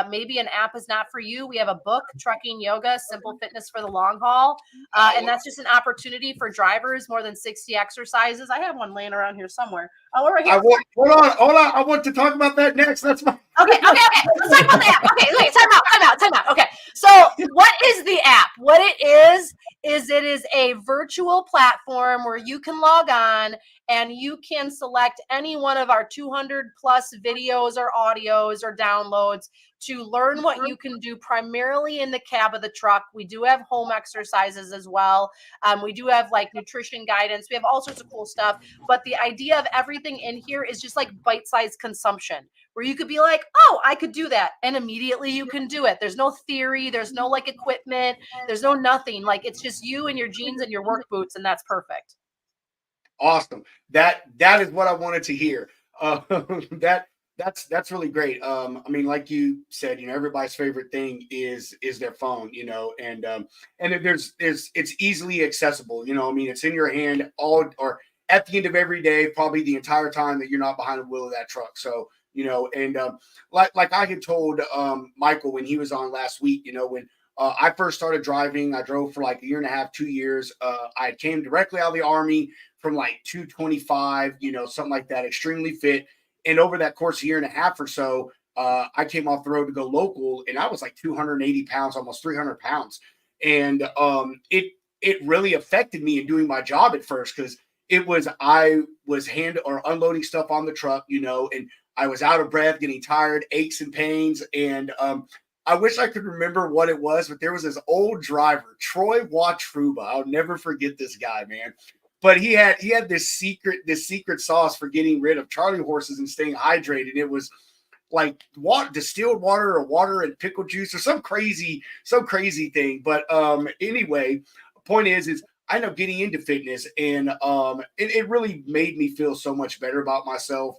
Maybe an app is not for you. We have a book, Trucking Yoga, Simple Fitness for the Long Haul. And that's just an opportunity for drivers, more than 60 exercises. I have one laying around here somewhere. Oh, right here. Hold on. I want to talk about that next. That's my Okay. Let's talk about the app. Okay, wait, time out. Okay. So what is the app? What it is it is a virtual platform where you can log on and you can select any one of our 200 plus videos or audios or downloads to learn what you can do primarily in the cab of the truck. We do have home exercises as well. We do have like nutrition guidance. We have all sorts of cool stuff. But the idea of everything in here is just like bite-sized consumption, where you could be like, oh, I could do that. And immediately you can do it. There's no theory. There's no like equipment. There's no nothing. Like it's just you and your jeans and your work boots. And that's perfect. Awesome. That is what I wanted to hear. That's really great. I mean, like you said, everybody's favorite thing is their phone, and it's easily accessible. I mean, it's in your hand or at the end of every day, probably the entire time that you're not behind the wheel of that truck. So, and like I had told Michael when he was on last week, when I first started driving, I drove for like a year and a half, 2 years. I came directly out of the Army from like 225, something like that, extremely fit. And over that course of a year and a half or so, I came off the road to go local, and I was like 280 pounds, almost 300 pounds. And it really affected me in doing my job at first, because I was unloading stuff on the truck, and I was out of breath, getting tired, aches and pains. And I wish I could remember what it was, but there was this old driver, Troy Watruba. I'll never forget this guy, man. But he had this secret sauce for getting rid of Charlie horses and staying hydrated. It was like distilled water or water and pickle juice or some crazy thing. But anyway, point is I ended up getting into fitness, and it really made me feel so much better about myself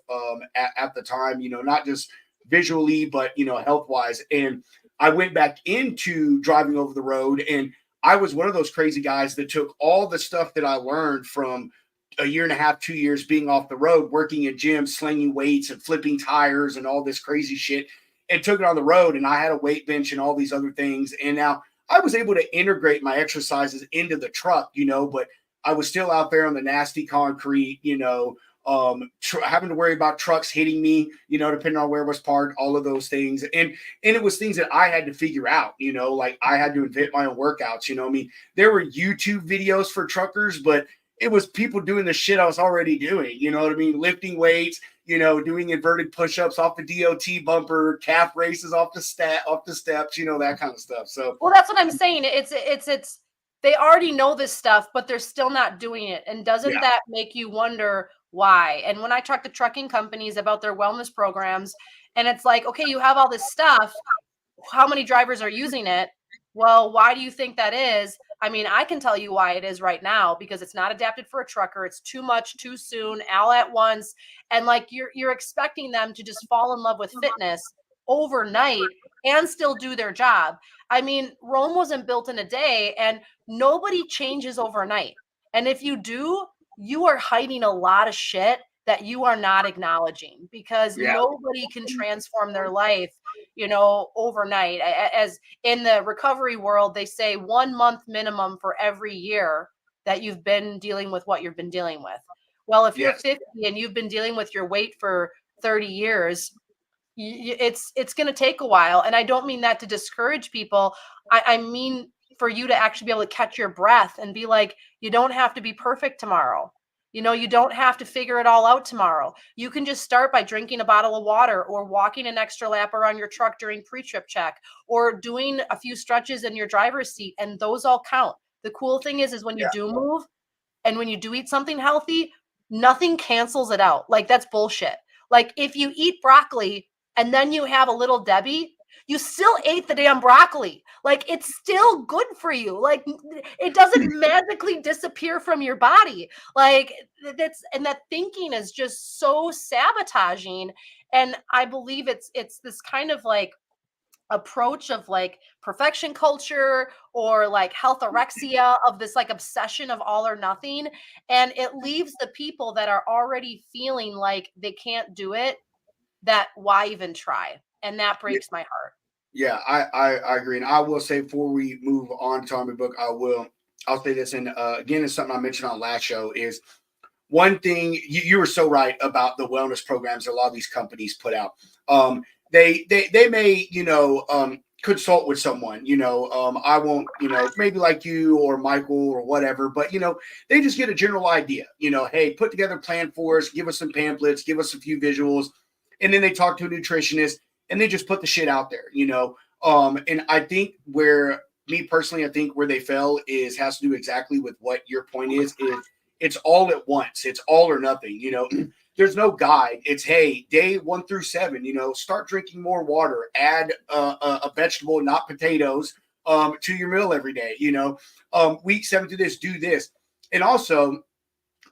at the time, not just visually, but, health wise. And I went back into driving over the road, and I was one of those crazy guys that took all the stuff that I learned from a year and a half, 2 years being off the road, working at gyms, slinging weights and flipping tires and all this crazy shit, and took it on the road. And I had a weight bench and all these other things. And now I was able to integrate my exercises into the truck, but I was still out there on the nasty concrete, having to worry about trucks hitting me, depending on where it was parked, all of those things. And it was things that I had to figure out, like I had to invent my own workouts, I mean, there were YouTube videos for truckers, but it was people doing the shit I was already doing, you know what I mean? Lifting weights, doing inverted push-ups off the DOT bumper, calf races off the steps, that kind of stuff. So, well, that's what I'm saying. It's they already know this stuff, but they're still not doing it. And doesn't that make you wonder why? And when I talk to trucking companies about their wellness programs, and it's like, okay, you have all this stuff. How many drivers are using it? Well, why do you think that is? I mean, I can tell you why it is right now, because it's not adapted for a trucker. It's too much, too soon, all at once. And like you're expecting them to just fall in love with fitness overnight and still do their job. I mean, Rome wasn't built in a day, and nobody changes overnight. And if you do, you are hiding a lot of shit that you are not acknowledging, because nobody can transform their life, overnight. As in the recovery world, they say 1 month minimum for every year that you've been dealing with what you've been dealing with. Well, if you're 50 and you've been dealing with your weight for 30 years, it's going to take a while. And I don't mean that to discourage people. I mean for you to actually be able to catch your breath and be like, you don't have to be perfect tomorrow. You don't have to figure it all out tomorrow. You can just start by drinking a bottle of water or walking an extra lap around your truck during pre-trip check or doing a few stretches in your driver's seat. And those all count. The cool thing is when you do move and when you do eat something healthy, nothing cancels it out. Like, that's bullshit. Like, if you eat broccoli and then you have a Little Debbie, you still ate the damn broccoli. Like, it's still good for you. Like, it doesn't magically disappear from your body. Like, that thinking is just so sabotaging. And I believe it's this kind of like approach of like perfection culture or like healthorexia, of this like obsession of all or nothing. And it leaves the people that are already feeling like they can't do it, that why even try? And that breaks my heart. Yeah, I agree. And I will say, before we move on to our book, I'll say this. And again, it's something I mentioned on last show is one thing you were so right about the wellness programs that a lot of these companies put out. They may, consult with someone, I won't, maybe like you or Michael or whatever, but, they just get a general idea, hey, put together a plan for us, give us some pamphlets, give us a few visuals. And then they talk to a nutritionist and they just put the shit out there, and I think me personally, I think where they fell has to do exactly with what your point is it's all at once. It's all or nothing, There's no guide. It's, hey, day 1 through 7, start drinking more water, add a vegetable, not potatoes, to your meal every day, week 7 do this, do this. And also,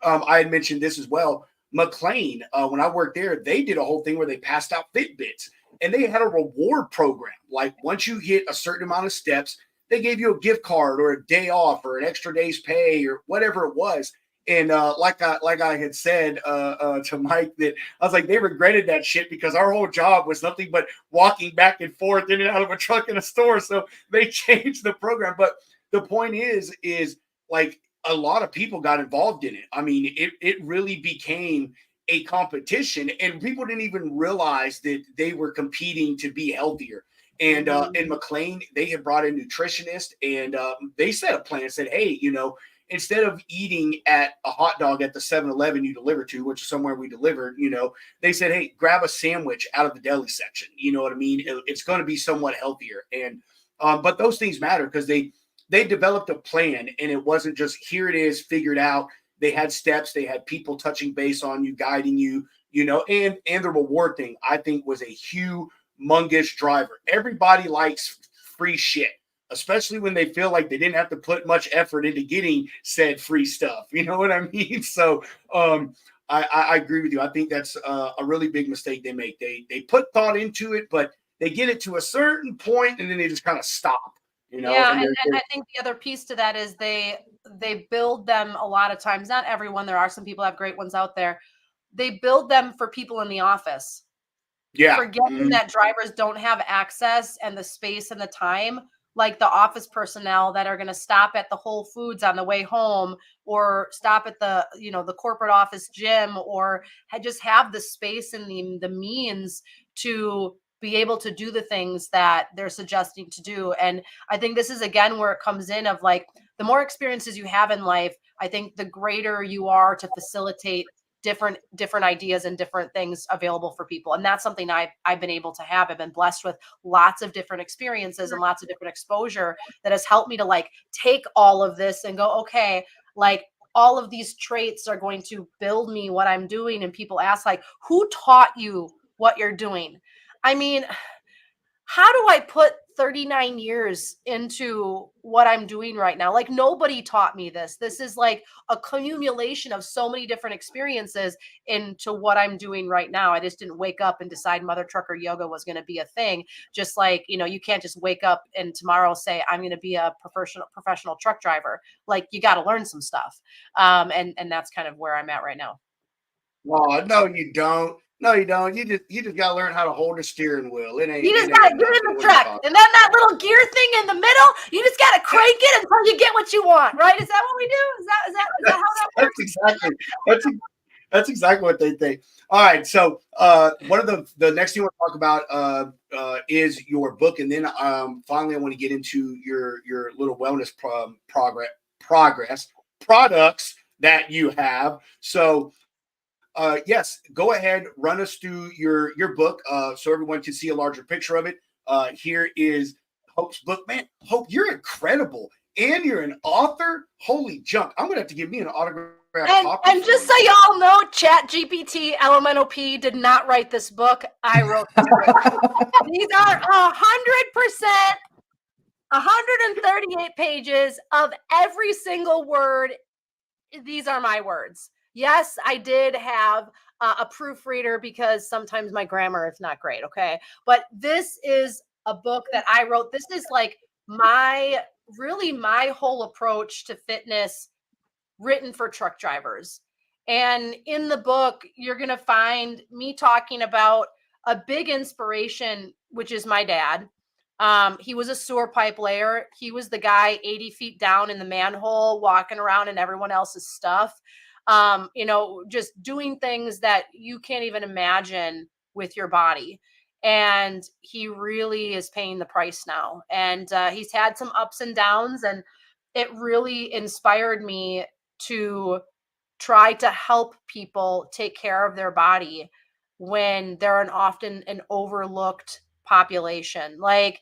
I had mentioned this as well. McLean, when I worked there, they did a whole thing where they passed out Fitbits and they had a reward program. Like, once you hit a certain amount of steps, they gave you a gift card or a day off or an extra day's pay or whatever it was. And like I had said to Mike, that I was like, they regretted that shit because our whole job was nothing but walking back and forth in and out of a truck in a store. So they changed the program. But the point is like, a lot of people got involved in it. I mean, it really became a competition, and people didn't even realize that they were competing to be healthier. And in McLean, they had brought in nutritionists, and they set a plan and said, hey, instead of eating at a hot dog at the 7-Eleven you deliver to, which is somewhere we delivered, they said, hey, grab a sandwich out of the deli section. You know what I mean? It's going to be somewhat healthier. And but those things matter because they developed a plan, and it wasn't just here it is figured out. They had steps, they had people touching base on you, guiding you, and the reward thing, I think, was a humongous driver. Everybody likes free shit, especially when they feel like they didn't have to put much effort into getting said free stuff. You know what I mean? So I agree with you. I think that's a really big mistake they make. They put thought into it, but they get it to a certain point and then they just kind of stop. Yeah, and I think the other piece to that is they build them a lot of times, not everyone, there are some people have great ones out there. They build them for people in the office. Yeah. Forgetting that drivers don't have access and the space and the time, like the office personnel that are going to stop at the Whole Foods on the way home, or stop at the, the corporate office gym, or just have the space and the means to be able to do the things that they're suggesting to do. And I think this is, again, where it comes in of like, the more experiences you have in life, I think the greater you are to facilitate different ideas and different things available for people. And that's something I've been able to have. I've been blessed with lots of different experiences and lots of different exposure that has helped me to like take all of this and go, okay, like all of these traits are going to build me what I'm doing. And people ask, like, who taught you what you're doing? I mean, how do I put 39 years into what I'm doing right now? Like, nobody taught me this. This is like a accumulation of so many different experiences into what I'm doing right now. I just didn't wake up and decide mother trucker yoga was going to be a thing. Just like, you can't just wake up and tomorrow say, I'm going to be a professional truck driver. Like, you got to learn some stuff. And that's kind of where I'm at right now. Well, no, you don't. No, you don't. You just gotta learn how to hold the steering wheel. It ain't. You just it gotta ain't get in nothing. the What are you truck, talking and then that little gear thing in the middle, you just gotta crank it until you get what you want, right? Is that what we do? Is that how that That's works? exactly that's exactly what they think. All right, so one of the next thing I want to talk about is your book, and then finally I want to get into your little wellness progress products that you have. So yes, go ahead, run us through your book so everyone can see a larger picture of it. Here is Hope's book, man. Hope, you're incredible, and you're an author. Holy junk! I'm gonna have to give me an autograph copy. And just so y'all know, Chat GPT Elemental P did not write this book. I wrote this book. These are 100%, 138 pages of every single word. These are my words. Yes, I did have a proofreader because sometimes my grammar is not great. Okay. But this is a book that I wrote. This is like my whole approach to fitness written for truck drivers. And in the book, you're going to find me talking about a big inspiration, which is my dad. He was a sewer pipe layer. He was the guy 80 feet down in the manhole, walking around in everyone else's stuff. Just doing things that you can't even imagine with your body. And he really is paying the price now. And he's had some ups and downs, and it really inspired me to try to help people take care of their body when they're often an overlooked population. Like,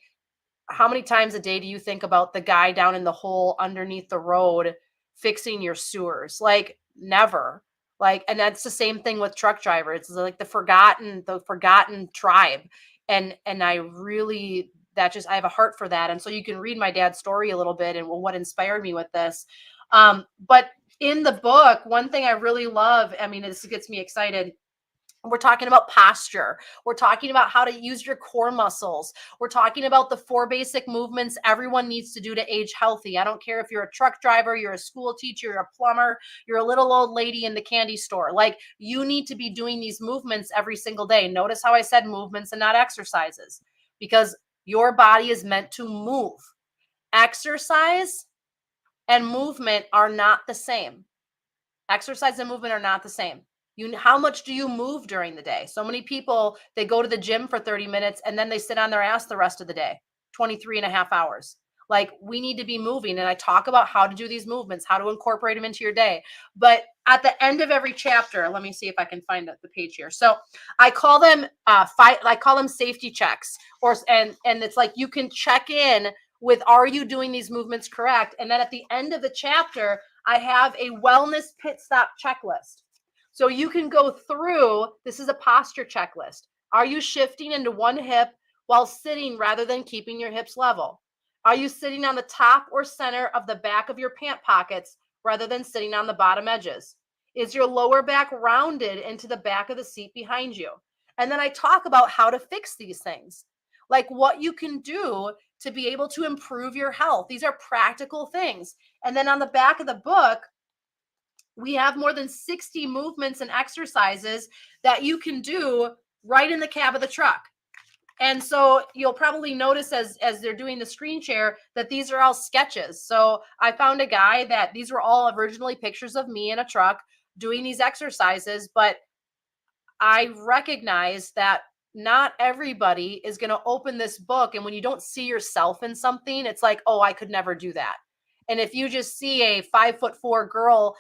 how many times a day do you think about the guy down in the hole underneath the road fixing your sewers? Like, never. Like, and that's the same thing with truck drivers. It's like the forgotten tribe. And I really, I have a heart for that. And so you can read my dad's story a little bit and what inspired me with this. But in the book, one thing I really love, I mean, this gets me excited. We're talking about posture. We're talking about how to use your core muscles. We're talking about the 4 basic movements everyone needs to do to age healthy. I don't care if you're a truck driver, you're a school teacher, you're a plumber, you're a little old lady in the candy store. Like, you need to be doing these movements every single day. Notice how I said movements and not exercises, because your body is meant to move. Exercise and movement are not the same. Exercise and movement are not the same. How much do you move during the day? So many people, they go to the gym for 30 minutes and then they sit on their ass the rest of the day, 23 and a half hours. Like, we need to be moving. And I talk about how to do these movements, how to incorporate them into your day. But at the end of every chapter, let me see if I can find the page here. So I call them I call them safety checks, and it's like, you can check in with, are you doing these movements correct? And then at the end of the chapter, I have a wellness pit stop checklist. So you can go through, this is a posture checklist. Are you shifting into one hip while sitting rather than keeping your hips level? Are you sitting on the top or center of the back of your pant pockets rather than sitting on the bottom edges? Is your lower back rounded into the back of the seat behind you? And then I talk about how to fix these things, like what you can do to be able to improve your health. These are practical things. And then on the back of the book, we have more than 60 movements and exercises that you can do right in the cab of the truck. And so you'll probably notice as they're doing the screen share that these are all sketches. So I found a guy that these were all originally pictures of me in a truck doing these exercises, but I recognize that not everybody is going to open this book. And when you don't see yourself in something, it's like, oh, I could never do that. And if you just see a 5'4" girl,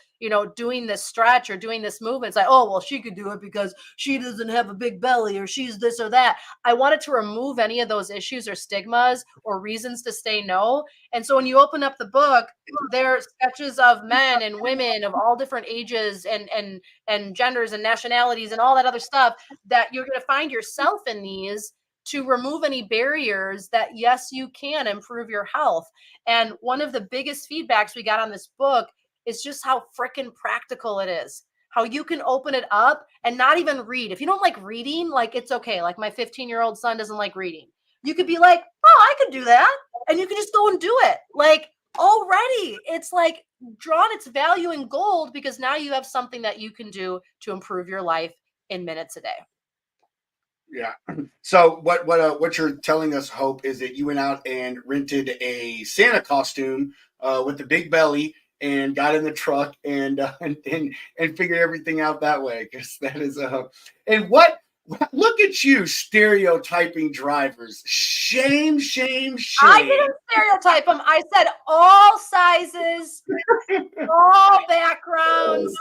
doing this stretch or doing this movement, it's like, oh, well, she could do it because she doesn't have a big belly or she's this or that. I wanted to remove any of those issues or stigmas or reasons to say no. And so when you open up the book, there are sketches of men and women of all different ages and genders and nationalities and all that other stuff that you're going to find yourself in these to remove any barriers that, yes, you can improve your health. And one of the biggest feedbacks we got on this book is just how freaking practical it is. How you can open it up and not even read. If you don't like reading, like, it's okay. Like, my 15-year-old son doesn't like reading. You could be like, oh, I could do that. And you can just go and do it. Like, already it's like drawn its value in gold, because now you have something that you can do to improve your life in minutes a day. Yeah. So what you're telling us, Hope, is that you went out and rented a Santa costume with the big belly and got in the truck and and figured everything out that way, because that is and what look at you stereotyping drivers. Shame, shame, I shame. didn't stereotype them. I said all sizes, all backgrounds.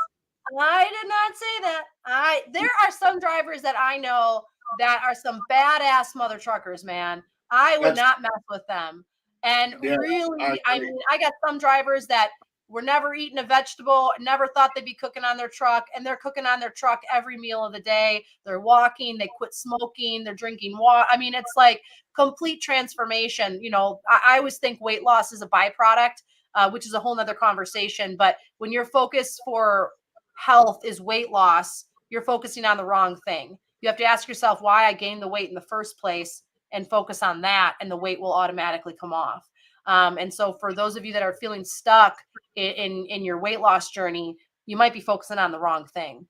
I did not say that. There are some drivers that I know that are some badass mother truckers, man. I would That's not mess with them. And yeah, I really, I agree. mean, I got some drivers that were never eating a vegetable, never thought they'd be cooking on their truck, and they're cooking on their truck every meal of the day. They're walking, they quit smoking, they're drinking water. I mean, it's like complete transformation. You know, I always think weight loss is a byproduct, which is a whole nother conversation. But when your focus for health is weight loss, you're focusing on the wrong thing. You have to ask yourself why I gained the weight in the first place and focus on that, and the weight will automatically come off. And so, for those of you that are feeling stuck in your weight loss journey, you might be focusing on the wrong thing.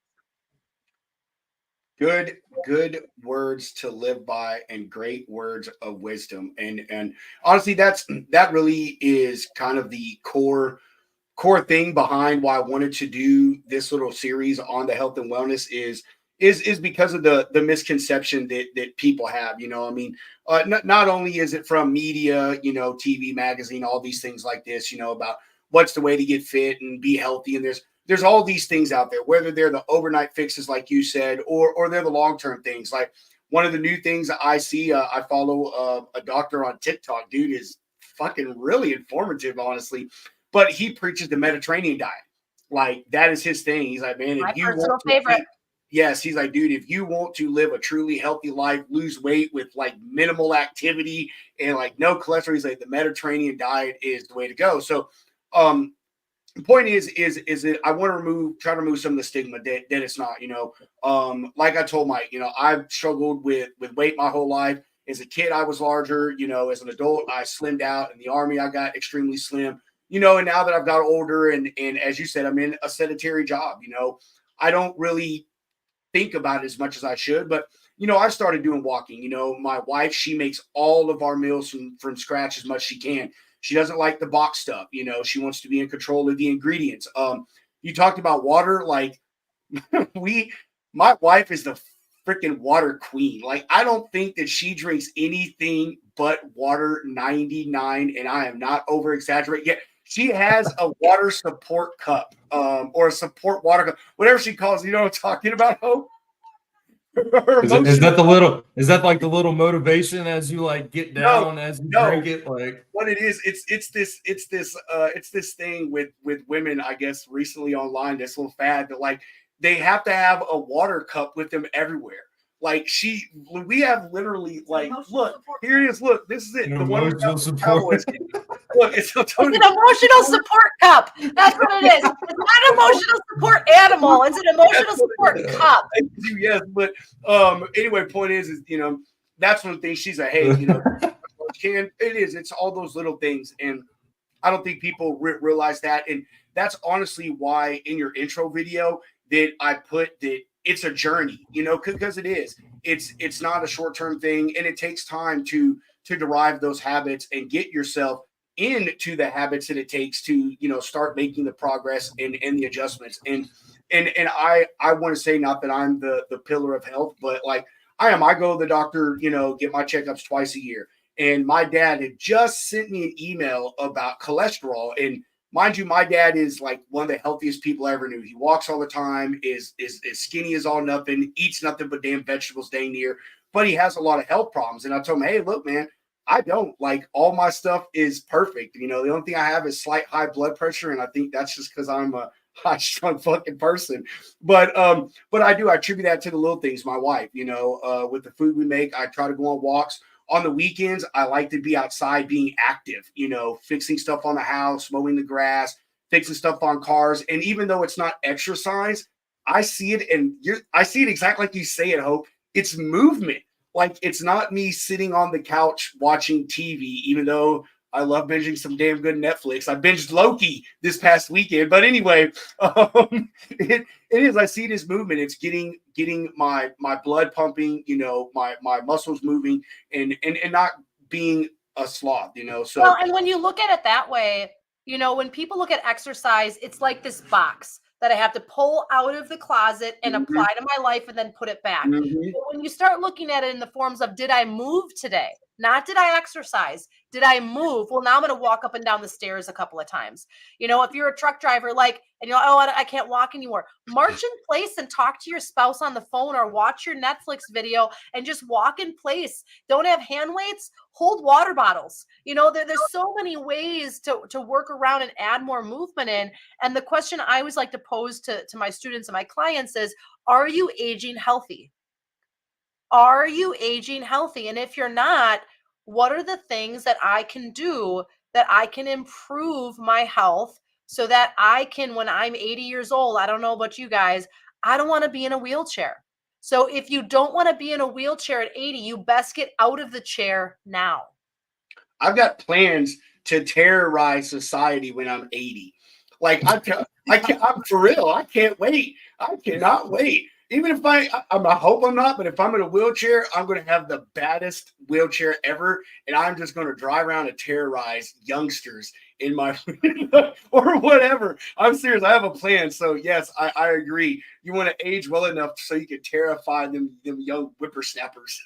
Good words to live by, and great words of wisdom. And honestly, that really is kind of the core thing behind why I wanted to do this little series on the health and wellness is because of the misconception that people have. You know, I mean, not only is it from media, you know, TV, magazine, all these things like this, you know, about what's the way to get fit and be healthy, and there's all these things out there, whether they're the overnight fixes, like you said, or they're the long term things. Like one of the new things that I see, I follow a doctor on TikTok. Dude is fucking really informative, honestly, but he preaches the Mediterranean diet. Like that is his thing. He's like, man, My if you personal want to favorite. yes, he's like, dude, if you want to live a truly healthy life, lose weight with like minimal activity and like no cholesterol, he's like, the Mediterranean diet is the way to go. So, um, the point is that I want to try to remove some of the stigma that it's not, you know. Like I told Mike, you know, I've struggled with weight my whole life. As a kid, I was larger, you know. As an adult, I slimmed out. In the army, I got extremely slim, you know. And now that I've got older, and as you said, I'm in a sedentary job, you know, I don't really think about it as much as I should. But you know, I started doing walking. You know, my wife, she makes all of our meals from scratch as much as she can. She doesn't like the box stuff. You know, she wants to be in control of the ingredients. You talked about water, like we, my wife is the freaking water queen. Like I don't think that she drinks anything but water 99, and I am not over exaggerating. Yet she has a water support cup, or a support water cup, whatever she calls it. You know what I'm talking about, Hope? Is Emotional. that the little? Is that like the little motivation as you like get No, down as you no. drink it? Like What it is, it's this thing with women, I guess, recently online, this little fad that like they have to have a water cup with them everywhere. Like we have literally like, look, here it is. Look, this is it. The one we got emotional from support. Cowboys. Look, it's It's an emotional support cup. That's what it is. It's not an emotional support animal. It's an emotional support cup. Yes, but anyway, point is you know, that's one thing. She's like, hey, you know, can it is. It's all those little things, and I don't think people realize that. And that's honestly why in your intro video that I put that it's a journey, you know, because it is. It's not a short term thing, and it takes time to derive those habits and get yourself into the habits that it takes to, you know, start making the progress and the adjustments. And I want to say, not that I'm the pillar of health, but like I am. I go to the doctor, you know, get my checkups twice a year. And my dad had just sent me an email about cholesterol. And mind you, my dad is like one of the healthiest people I ever knew. He walks all the time, is skinny as all nothing, eats nothing but damn vegetables dang near, but he has a lot of health problems. And I told him, hey, look, man, I don't like all my stuff is perfect. You know, the only thing I have is slight high blood pressure, and I think that's just because I'm a high strung fucking person. But I attribute that to the little things. My wife, you know, with the food we make, I try to go on walks. On the weekends, I like to be outside being active, you know, fixing stuff on the house, mowing the grass, fixing stuff on cars. And even though it's not exercise, I see it, and I see it exactly like you say it, Hope. It's movement. Like it's not me sitting on the couch watching TV, even though I love binging some damn good Netflix. I binged Loki this past weekend, but anyway, it is. I see this movement. It's getting my blood pumping. You know, my muscles moving, and not being a sloth. You know, so Well, and when you look at it that way, you know, when people look at exercise, it's like this box that I have to pull out of the closet and apply to my life and then put it back. But when you start looking at it in the forms of, did I move today? Not did I exercise? Did I move? Well, now I'm going to walk up and down the stairs a couple of times. You know, if you're a truck driver, like, and you're like, oh, I can't walk anymore. March in place and talk to your spouse on the phone or watch your Netflix video and just walk in place. Don't have hand weights, hold water bottles. You know, there's so many ways to work around and add more movement in. And the question I always like to pose to my students and my clients is, are you aging healthy? Are you aging healthy? And if you're not, what are the things that I can do that I can improve my health so that I can, when I'm 80 years old, I don't know about you guys, I don't want to be in a wheelchair. So if you don't want to be in a wheelchair at 80, you best get out of the chair now. I've got plans to terrorize society when I'm 80. Like I'm for real. I can't wait. I cannot wait. Even if I hope I'm not, but if I'm in a wheelchair, I'm going to have the baddest wheelchair ever, and I'm just going to drive around and terrorize youngsters in my or whatever. I'm serious. I have a plan. So yes, I agree. You want to age well enough so you can terrify them young whippersnappers.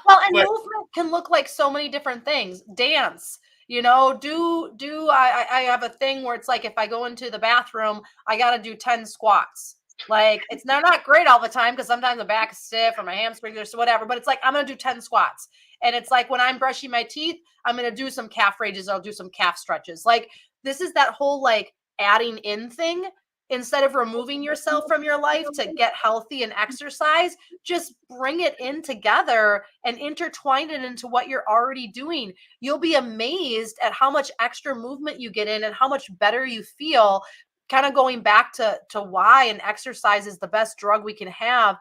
Well, and But movement can look like so many different things. Dance, you know, I have a thing where it's like if I go into the bathroom, I got to do 10 squats. Like they're not great all the time because sometimes the back is stiff or my hamstrings or whatever, but it's like I'm gonna do 10 squats. And it's like when I'm brushing my teeth, I'm gonna do some calf raises, I'll do some calf stretches. Like this is that whole like adding in thing. Instead of removing yourself from your life to get healthy and exercise, just bring it in together and intertwine it into what you're already doing. You'll be amazed at how much extra movement you get in and how much better you feel. Kind of going back to why an exercise is the best drug we can have.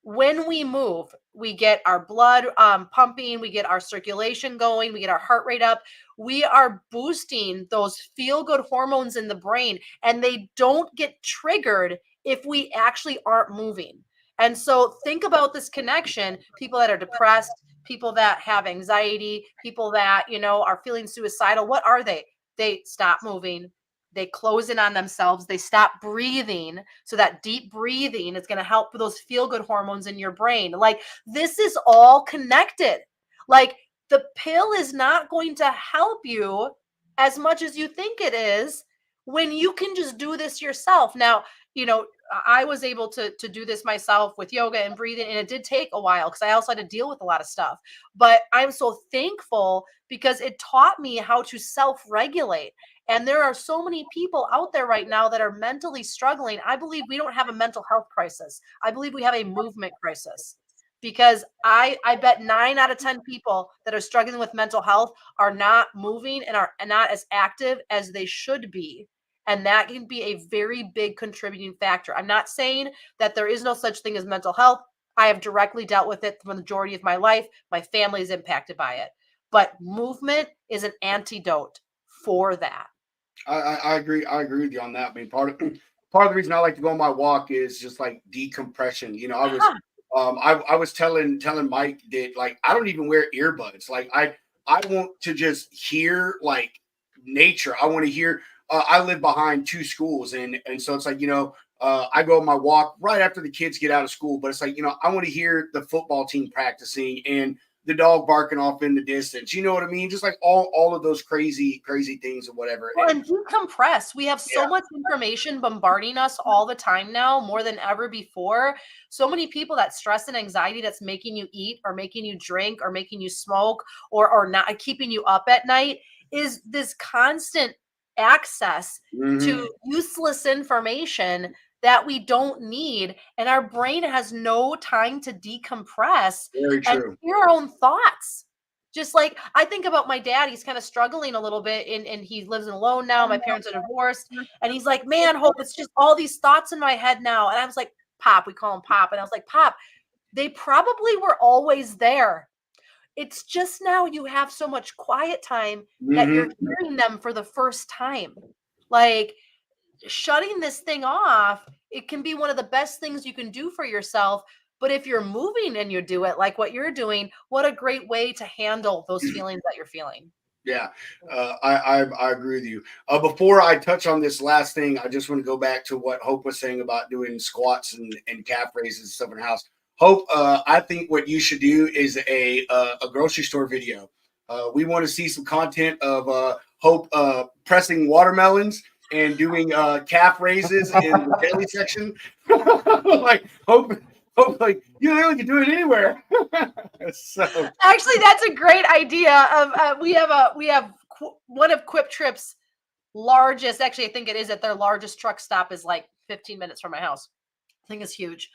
When we move, we get our blood pumping, we get our circulation going, we get our heart rate up. We are boosting those feel-good hormones in the brain, and they don't get triggered if we actually aren't moving. And so think about this connection. People that are depressed, people that have anxiety, people that, you know, are feeling suicidal, what are they? They stop moving, they close in on themselves, they stop breathing. So that deep breathing is going to help with those feel good hormones in your brain. Like this is all connected. Like the pill is not going to help you as much as you think it is when you can just do this yourself. Now, you know, I was able to do this myself with yoga and breathing, and it did take a while because I also had to deal with a lot of stuff. But I'm so thankful because it taught me how to self-regulate. And there are so many people out there right now that are mentally struggling. I believe we don't have a mental health crisis. I believe we have a movement crisis because I bet 9 out of 10 people that are struggling with mental health are not moving and are not as active as they should be. And that can be a very big contributing factor. I'm not saying that there is no such thing as mental health. I have directly dealt with it the majority of my life. My family is impacted by it. But movement is an antidote for that. I agree. I agree with you on that. I mean, part of the reason I like to go on my walk is just like decompression. You know, I was telling Mike that like I don't even wear earbuds. Like I want to just hear like nature. I want to hear. I live behind 2 schools, and so it's like, you know, I go on my walk right after the kids get out of school. But it's like, you know, I want to hear the football team practicing and the dog barking off in the distance. You know what I mean? Just like all of those crazy things or whatever. Well, and decompress. We have so much information bombarding us all the time now, more than ever before. So many people that stress and anxiety that's making you eat or making you drink or making you smoke or not keeping you up at night is this constant access to useless information that we don't need. And our brain has no time to decompress Very and true. hear our own thoughts. Just like I think about my dad, he's kind of struggling a little bit and he lives alone now. My parents are divorced. And he's like, man, Hope, it's just all these thoughts in my head now. And I was like, Pop, we call him Pop. And I was like, Pop, they probably were always there. It's just now you have so much quiet time that you're hearing them for the first time. Like, shutting this thing off, it can be one of the best things you can do for yourself. But if you're moving and you do it like what you're doing, what a great way to handle those feelings that you're feeling. Yeah, I agree with you. Before I touch on this last thing, I just want to go back to what Hope was saying about doing squats and calf raises and stuff in the house. Hope, I think what you should do is a grocery store video. We want to see some content of Hope pressing watermelons and doing calf raises in the daily section. Like Hope, like you really can do it anywhere. So Actually, that's a great idea. Of we have one of Quip Trip's largest. Actually, I think it is at their largest truck stop is like 15 minutes from my house. I think it's huge.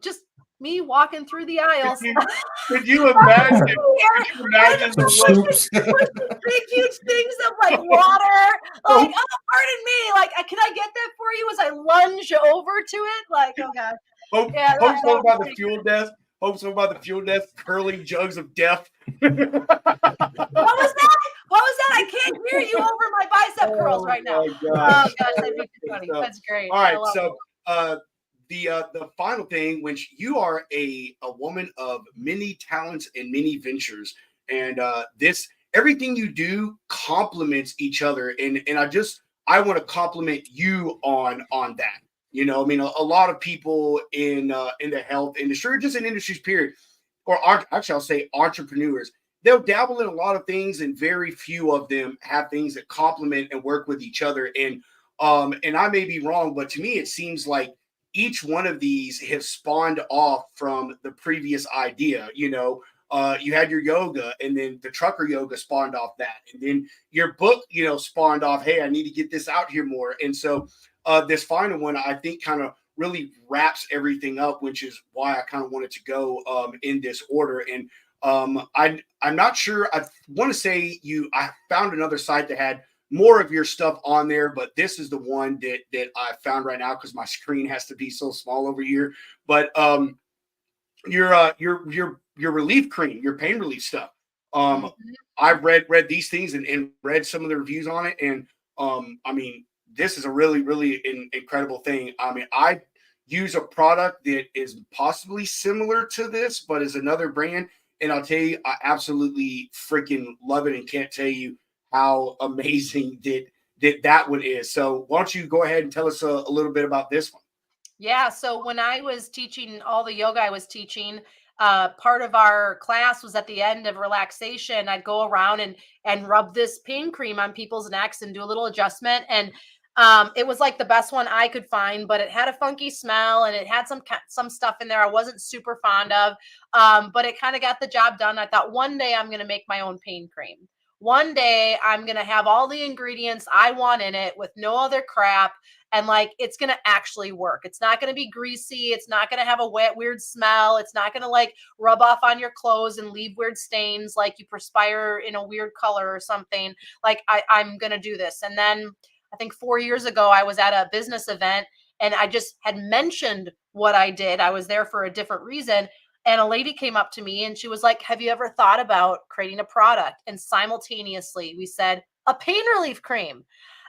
Just me walking through the aisles. Could you imagine? Scoops. Big huge things of like water. Like, oh, pardon me. Like, can I get that for you? As I lunge over to it, like, oh god. Hope so about the fuel desk. Hope so about the fuel desk curling jugs of death. What was that? What was that? I can't hear you over my bicep curls right now. Oh gosh, that'd be funny. That's great. All right, so the final thing, which you are a woman of many talents and many ventures, and this everything you do complements each other, and I want to compliment you on that. You know, I mean, a lot of people in the health industry, or just in industries, period, or actually, I'll say entrepreneurs, they'll dabble in a lot of things, and very few of them have things that complement and work with each other. And I may be wrong, but to me, it seems like each one of these have spawned off from the previous idea. You know, you had your yoga, and then the trucker yoga spawned off that, and then your book, you know, spawned off, hey, I need to get this out here more. And so this final one, I think, kind of really wraps everything up, which is why I kind of wanted to go in this order. And I'm not sure. I want to say I found another site that had more of your stuff on there, but this is the one that I found right now because my screen has to be so small over here. But your relief cream, your pain relief stuff. I've read these things and read some of the reviews on it, and I mean, this is a really, really incredible thing. I mean, I use a product that is possibly similar to this, but is another brand. And I'll tell you, I absolutely freaking love it and can't tell you how amazing that one is. So why don't you go ahead and tell us a little bit about this one? Yeah. So when I was teaching all the yoga I was teaching, part of our class was at the end of relaxation. I'd go around and rub this pain cream on people's necks and do a little adjustment. And it was like the best one I could find, but it had a funky smell and it had some stuff in there I wasn't super fond of. But it kind of got the job done. I thought one day I'm going to make my own pain cream. One day I'm going to have all the ingredients I want in it with no other crap. And like, it's going to actually work. It's not going to be greasy. It's not going to have a wet, weird smell. It's not going to like rub off on your clothes and leave weird stains, like you perspire in a weird color or something. Like I'm going to do this. And then I think 4 years ago, I was at a business event and I just had mentioned what I did. I was there for a different reason. And a lady came up to me and she was like, have you ever thought about creating a product? And simultaneously we said, a pain relief cream.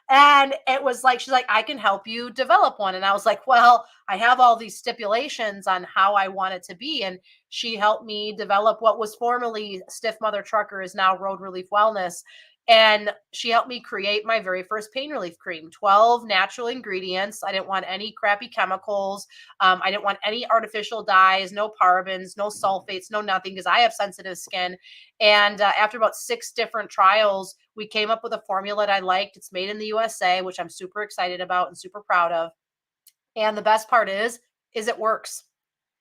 And it was like, she's like, I can help you develop one. And I was like, well, I have all these stipulations on how I want it to be. And she helped me develop what was formerly Stiff Mother Trucker, is now Road Relief Wellness. And she helped me create my very first pain relief cream, 12 natural ingredients. I didn't want any crappy chemicals. I didn't want any artificial dyes, no parabens, no sulfates, no nothing, because I have sensitive skin. And after about 6 different trials, we came up with a formula that I liked. It's made in the USA, which I'm super excited about and super proud of. And the best part is it works.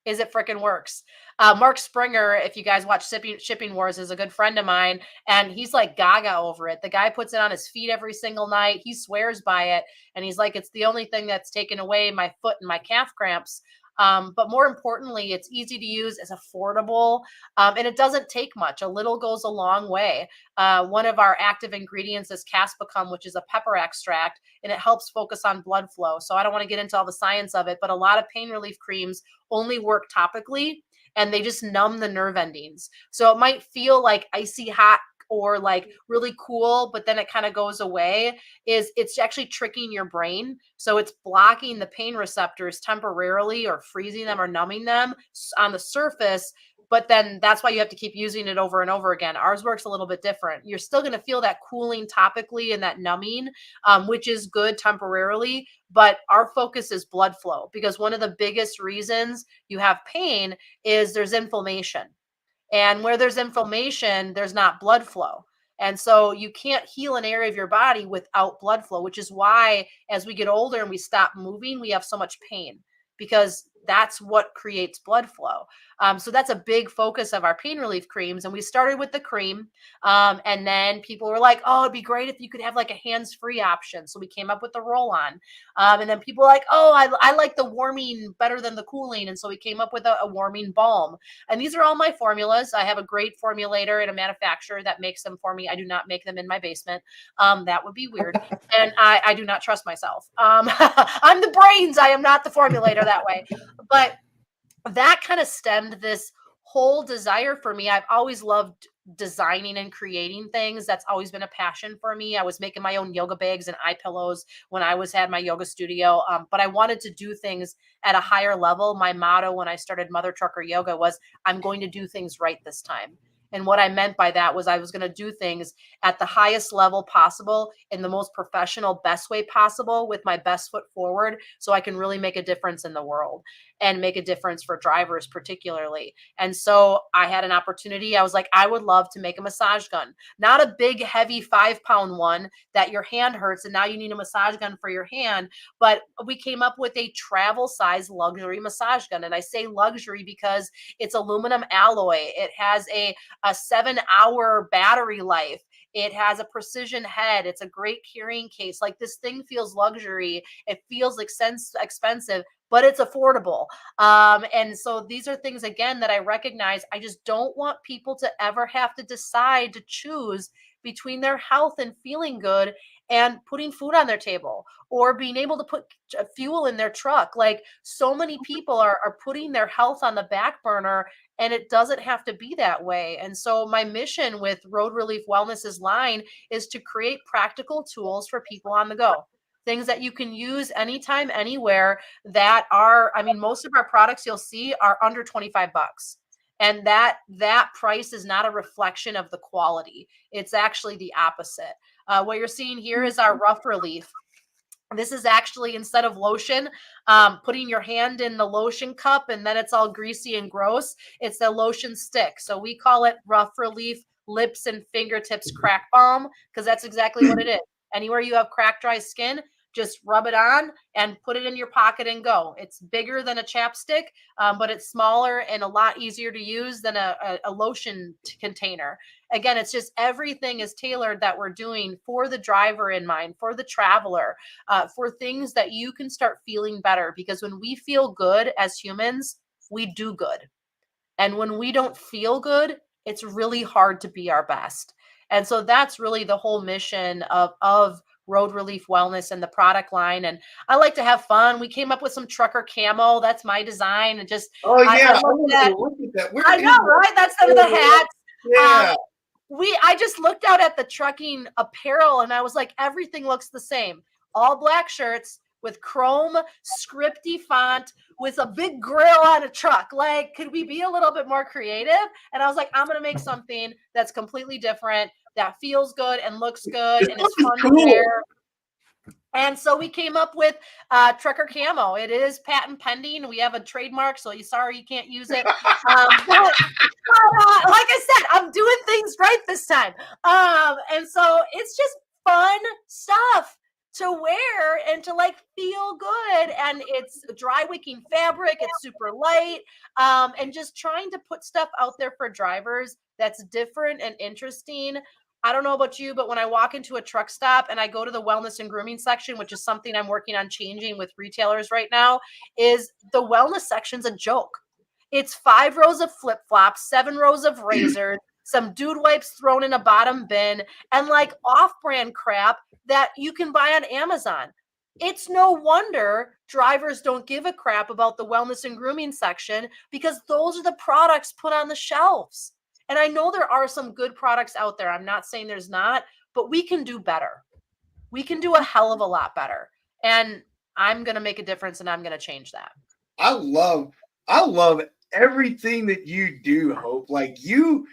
It freaking works. Mark Springer, if you guys watch Shipping Wars, is a good friend of mine, and he's like gaga over it. The guy puts it on his feet every single night. He swears by it, and he's like, it's the only thing that's taken away my foot and my calf cramps. But more importantly, it's easy to use, it's affordable, and it doesn't take much. A little goes a long way. One of our active ingredients is caspicum, which is a pepper extract, and it helps focus on blood flow. So I don't want to get into all the science of it, but a lot of pain relief creams only work topically. and they just numb the nerve endings. So it might feel like icy hot or like really cool, but then it kind of goes away. It's actually tricking your brain. So it's blocking the pain receptors temporarily or freezing them or numbing them on the surface. But then that's why you have to keep using it over and over again. Ours works a little bit different. You're still going to feel that cooling topically and that numbing, which is good temporarily. But our focus is blood flow, because one of the biggest reasons you have pain is there's inflammation. And where there's inflammation, there's not blood flow. And so you can't heal an area of your body without blood flow, which is why as we get older and we stop moving, we have so much pain, because that's what creates blood flow. So that's a big focus of our pain relief creams. And we started with the cream. And then people were like, oh, it'd be great if you could have like a hands-free option. So we came up with the roll-on. And then people were like, oh, I like the warming better than the cooling. And so we came up with a warming balm. And these are all my formulas. I have a great formulator and a manufacturer that makes them for me. I do not make them in my basement. That would be weird. And I do not trust myself. I'm the brains. I am not the formulator that way. But that kind of stemmed this whole desire for me. I've always loved designing and creating things. That's always been a passion for me. I was making my own yoga bags and eye pillows when I had my yoga studio. But I wanted to do things at a higher level. My motto when I started Mother Trucker Yoga was, I'm going to do things right this time. And what I meant by that was I was going to do things at the highest level possible, in the most professional, best way possible, with my best foot forward, so I can really make a difference in the world and make a difference for drivers particularly. And so I had an opportunity. I was like, I would love to make a massage gun, not a big, heavy 5-pound one that your hand hurts and now you need a massage gun for your hand. But we came up with a travel size luxury massage gun. And I say luxury because it's aluminum alloy. It has a 7-hour battery life. It has a precision head. It's a great carrying case. Like, this thing feels luxury. It feels expensive, but it's affordable. And so these are things, again, that I recognize. I just don't want people to ever have to decide to choose between their health and feeling good and putting food on their table, or being able to put fuel in their truck. Like, so many people are putting their health on the back burner, and it doesn't have to be that way. And so my mission with Road Relief Wellness's line is to create practical tools for people on the go. Things that you can use anytime, anywhere, that are, I mean, most of our products you'll see are under 25 bucks. And that price is not a reflection of the quality. It's actually the opposite. What you're seeing here is our Rough Relief. This is actually, instead of lotion, putting your hand in the lotion cup and then it's all greasy and gross, it's a lotion stick. So we call it Rough Relief Lips and Fingertips Crack Balm, because that's exactly what it is. Anywhere you have cracked, dry skin, just rub it on and put it in your pocket and go. It's bigger than a chapstick, but it's smaller and a lot easier to use than a lotion container. Again, it's just, everything is tailored that we're doing for the driver in mind, for the traveler, for things that you can start feeling better. Because when we feel good as humans, we do good. And when we don't feel good, it's really hard to be our best. And so that's really the whole mission of Road Relief Wellness and the product line. And I like to have fun. We came up with some trucker camo. That's my design. And just, oh yeah, I look at that. I know, right? That's some of the hats. Yeah. I just looked out at the trucking apparel and I was like, everything looks the same. All black shirts with chrome scripty font with a big grill on a truck. Like, could we be a little bit more creative? And I was like, I'm going to make something that's completely different, that feels good and looks good and is fun to wear. And so we came up with trucker camo. It is patent pending. We have a trademark, so sorry you can't use it. But like I said, I'm doing things right this time. And so it's just fun stuff to wear and to like feel good. And it's dry wicking fabric. It's super light. And just trying to put stuff out there for drivers that's different and interesting. I don't know about you, but when I walk into a truck stop and I go to the wellness and grooming section, which is something I'm working on changing with retailers right now, is the wellness section's a joke. It's 5 rows of flip-flops, 7 rows of razors, some dude wipes thrown in a bottom bin, and like off-brand crap that you can buy on Amazon. It's no wonder drivers don't give a crap about the wellness and grooming section, because those are the products put on the shelves. And I know there are some good products out there. I'm not saying there's not, but we can do better. We can do a hell of a lot better. And I'm going to make a difference, and I'm going to change that. I love everything that you do, Hope. Like you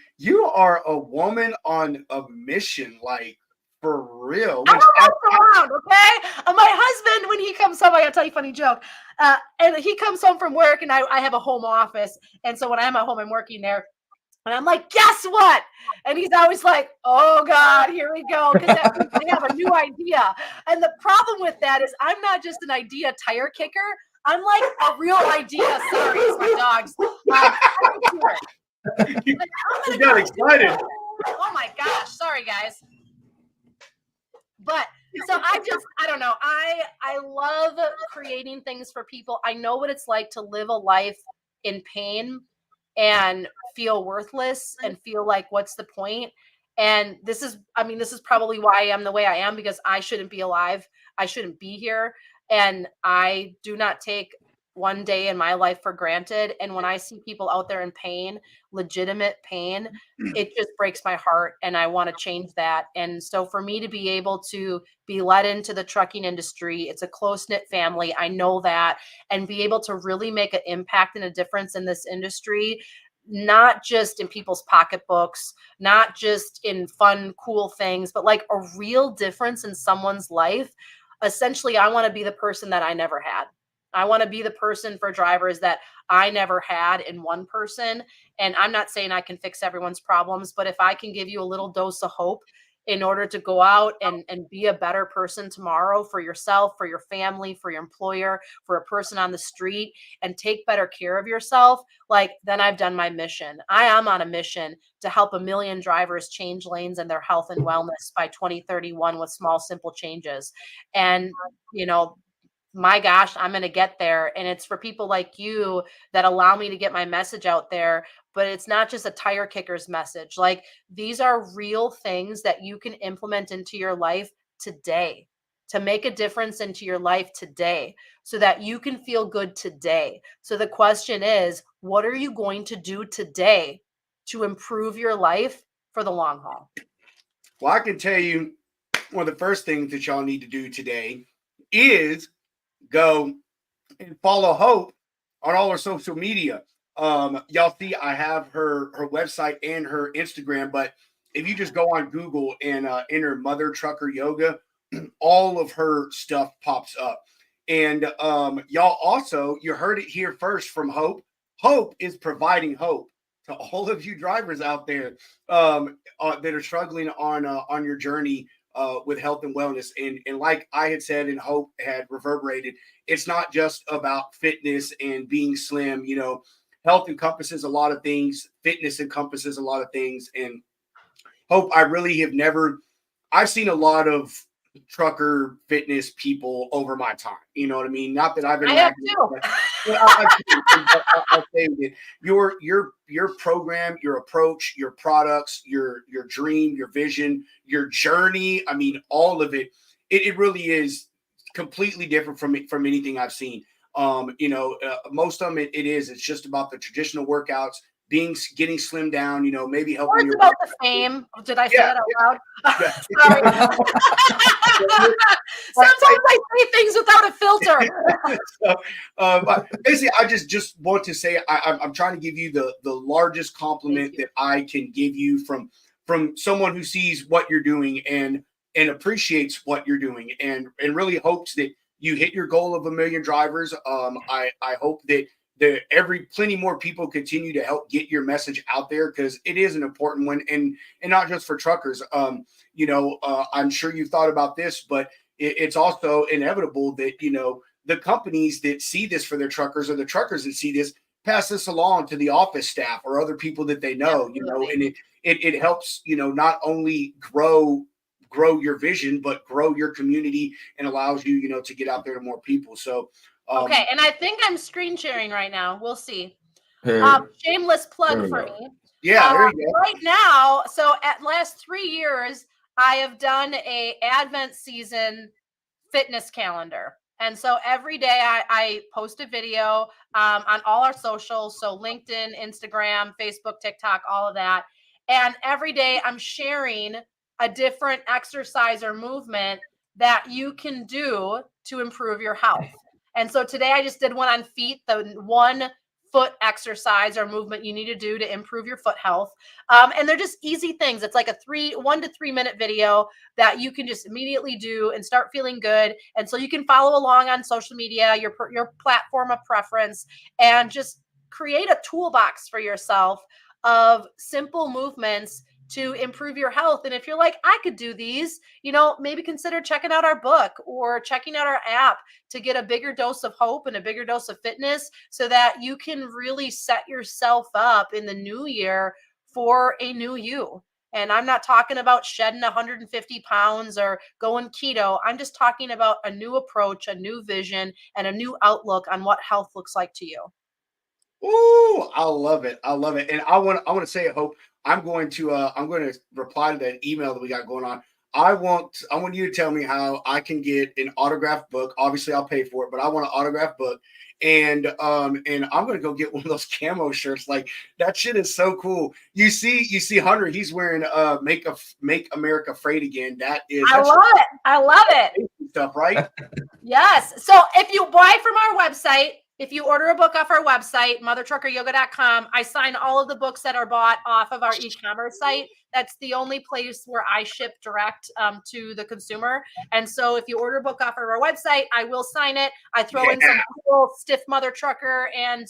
are a woman on a mission, like for real. I don't mess around, okay? My husband, when he comes home, I gotta tell you a funny joke. And he comes home from work, and I have a home office. And so when I'm at home, I'm working there. And I'm like, guess what? And he's always like, oh God, here we go. Because that means they have a new idea. And the problem with that is I'm not just an idea tire kicker. I'm like a real idea. Sorry, it's my dogs. You got excited. Oh my gosh. Sorry, guys. But so I don't know. I love creating things for people. I know what it's like to live a life in pain and feel worthless and feel like, what's the point? And this is probably why I am the way I am, because I shouldn't be alive. I shouldn't be here. And I do not take one day in my life for granted. And when I see people out there in pain, legitimate pain, it just breaks my heart, and I want to change that. And so for me to be able to be let into the trucking industry, it's a close-knit family. I know that, and be able to really make an impact and a difference in this industry, not just in people's pocketbooks, not just in fun, cool things, but like a real difference in someone's life. Essentially, I want to be the person that I never had. I want to be the person for drivers that I never had in one person. And I'm not saying I can fix everyone's problems, but if I can give you a little dose of hope in order to go out and be a better person tomorrow for yourself, for your family, for your employer, for a person on the street, and take better care of yourself, like, then I've done my mission. I am on a mission to help 1 million drivers change lanes in their health and wellness by 2031 with small, simple changes. And, my gosh, I'm going to get there. And it's for people like you that allow me to get my message out there. But it's not just a tire kicker's message. Like, these are real things that you can implement into your life today, to make a difference into your life today, so that you can feel good today. So the question is, what are you going to do today to improve your life for the long haul? Well, I can tell you one of the first things that y'all need to do today is go and follow Hope on all her social media. Y'all see I have her website and her Instagram, but if you just go on Google and enter Mother Trucker Yoga, all of her stuff pops up. And y'all also, you heard it here first from Hope. Hope is providing hope to all of you drivers out there that are struggling on your journey with health and wellness. And like I had said, and Hope had reverberated, it's not just about fitness and being slim. Health encompasses a lot of things. Fitness encompasses a lot of things. And Hope, I really have never, I've seen a lot of trucker fitness people over my time. You know what I mean? Not that I've interacted with I'll say it. Your program, your approach, your products, your dream, your vision, your journey. I mean, all of it. It really is completely different from anything I've seen. Most of them it is. It's just about the traditional workouts, getting slimmed down. Maybe helping. Or it's about the fame. Did I say that out loud? Yeah. Sorry. Sometimes I say things without a filter. But basically, I just want to say I'm trying to give you the largest compliment that I can give you from someone who sees what you're doing and appreciates what you're doing and really hopes that you hit your goal of 1 million drivers. I hope that plenty more people continue to help get your message out there, because it is an important one, and not just for truckers. I'm sure you've thought about this, but it's also inevitable that the companies that see this for their truckers, or the truckers that see this, pass this along to the office staff or other people that they know. And it helps not only grow your vision, but grow your community, and allows you to get out there to more people. So okay, and I think I'm screen sharing right now. We'll see. Shameless plug for me. Yeah, there you go. Right now, so at last 3 years, I have done a Advent season fitness calendar. And so every day I post a video on all our socials. So LinkedIn, Instagram, Facebook, TikTok, all of that. And every day I'm sharing a different exercise or movement that you can do to improve your health. And so today I just did one on feet, the 1 foot exercise or movement you need to do to improve your foot health. And they're just easy things. It's like a 1 to 3 minute video that you can just immediately do and start feeling good. And so you can follow along on social media, your platform of preference, and just create a toolbox for yourself of simple movements to improve your health. And if you're like, I could do these, maybe consider checking out our book or checking out our app to get a bigger dose of hope and a bigger dose of fitness so that you can really set yourself up in the new year for a new you. And I'm not talking about shedding 150 pounds or going keto. I'm just talking about a new approach, a new vision, and a new outlook on what health looks like to you. Ooh, I love it. I love it. And I want to say, Hope, I'm going to reply to that email that we got going on. I want you to tell me how I can get an autographed book. Obviously, I'll pay for it, but I want an autographed book. And I'm going to go get one of those camo shirts. Like, that shit is so cool. You see Hunter, he's wearing Make America Great Again. I love it. Stuff, right? Yes. So if you buy from our website, if you order a book off our website, mothertruckeryoga.com, I sign all of the books that are bought off of our e-commerce site. That's the only place where I ship direct to the consumer. And so if you order a book off of our website, I will sign it. I throw in some cool stiff Mother Trucker and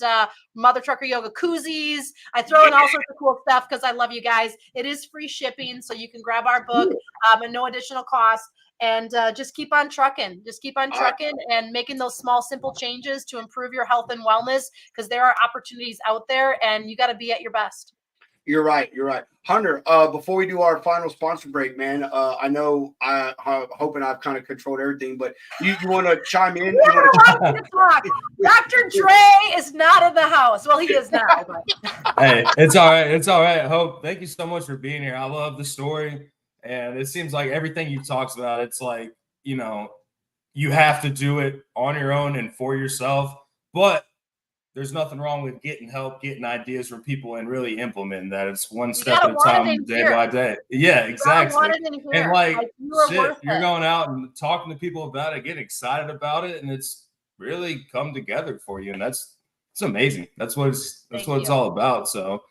Mother Trucker Yoga koozies. I throw in all sorts of cool stuff because I love you guys. It is free shipping, so you can grab our book at no additional cost. And just keep on trucking. Just keep on trucking and making those small, simple changes to improve your health and wellness, because there are opportunities out there and you got to be at your best. You're right. Hunter, before we do our final sponsor break, man, I know I'm hoping I've kind of controlled everything, but you want to chime in? Dr. Dre is not in the house. Well, he is now. But. Hey, it's all right. It's all right. Hope, thank you so much for being here. I love the story. And it seems like everything you talked about, it's like, you have to do it on your own and for yourself. But there's nothing wrong with getting help, getting ideas from people, and really implementing that. It's one step at a time, day by day. Yeah, exactly. And like, you're going out and talking to people about it, getting excited about it, and it's really come together for you. And it's amazing. That's what it's all about. So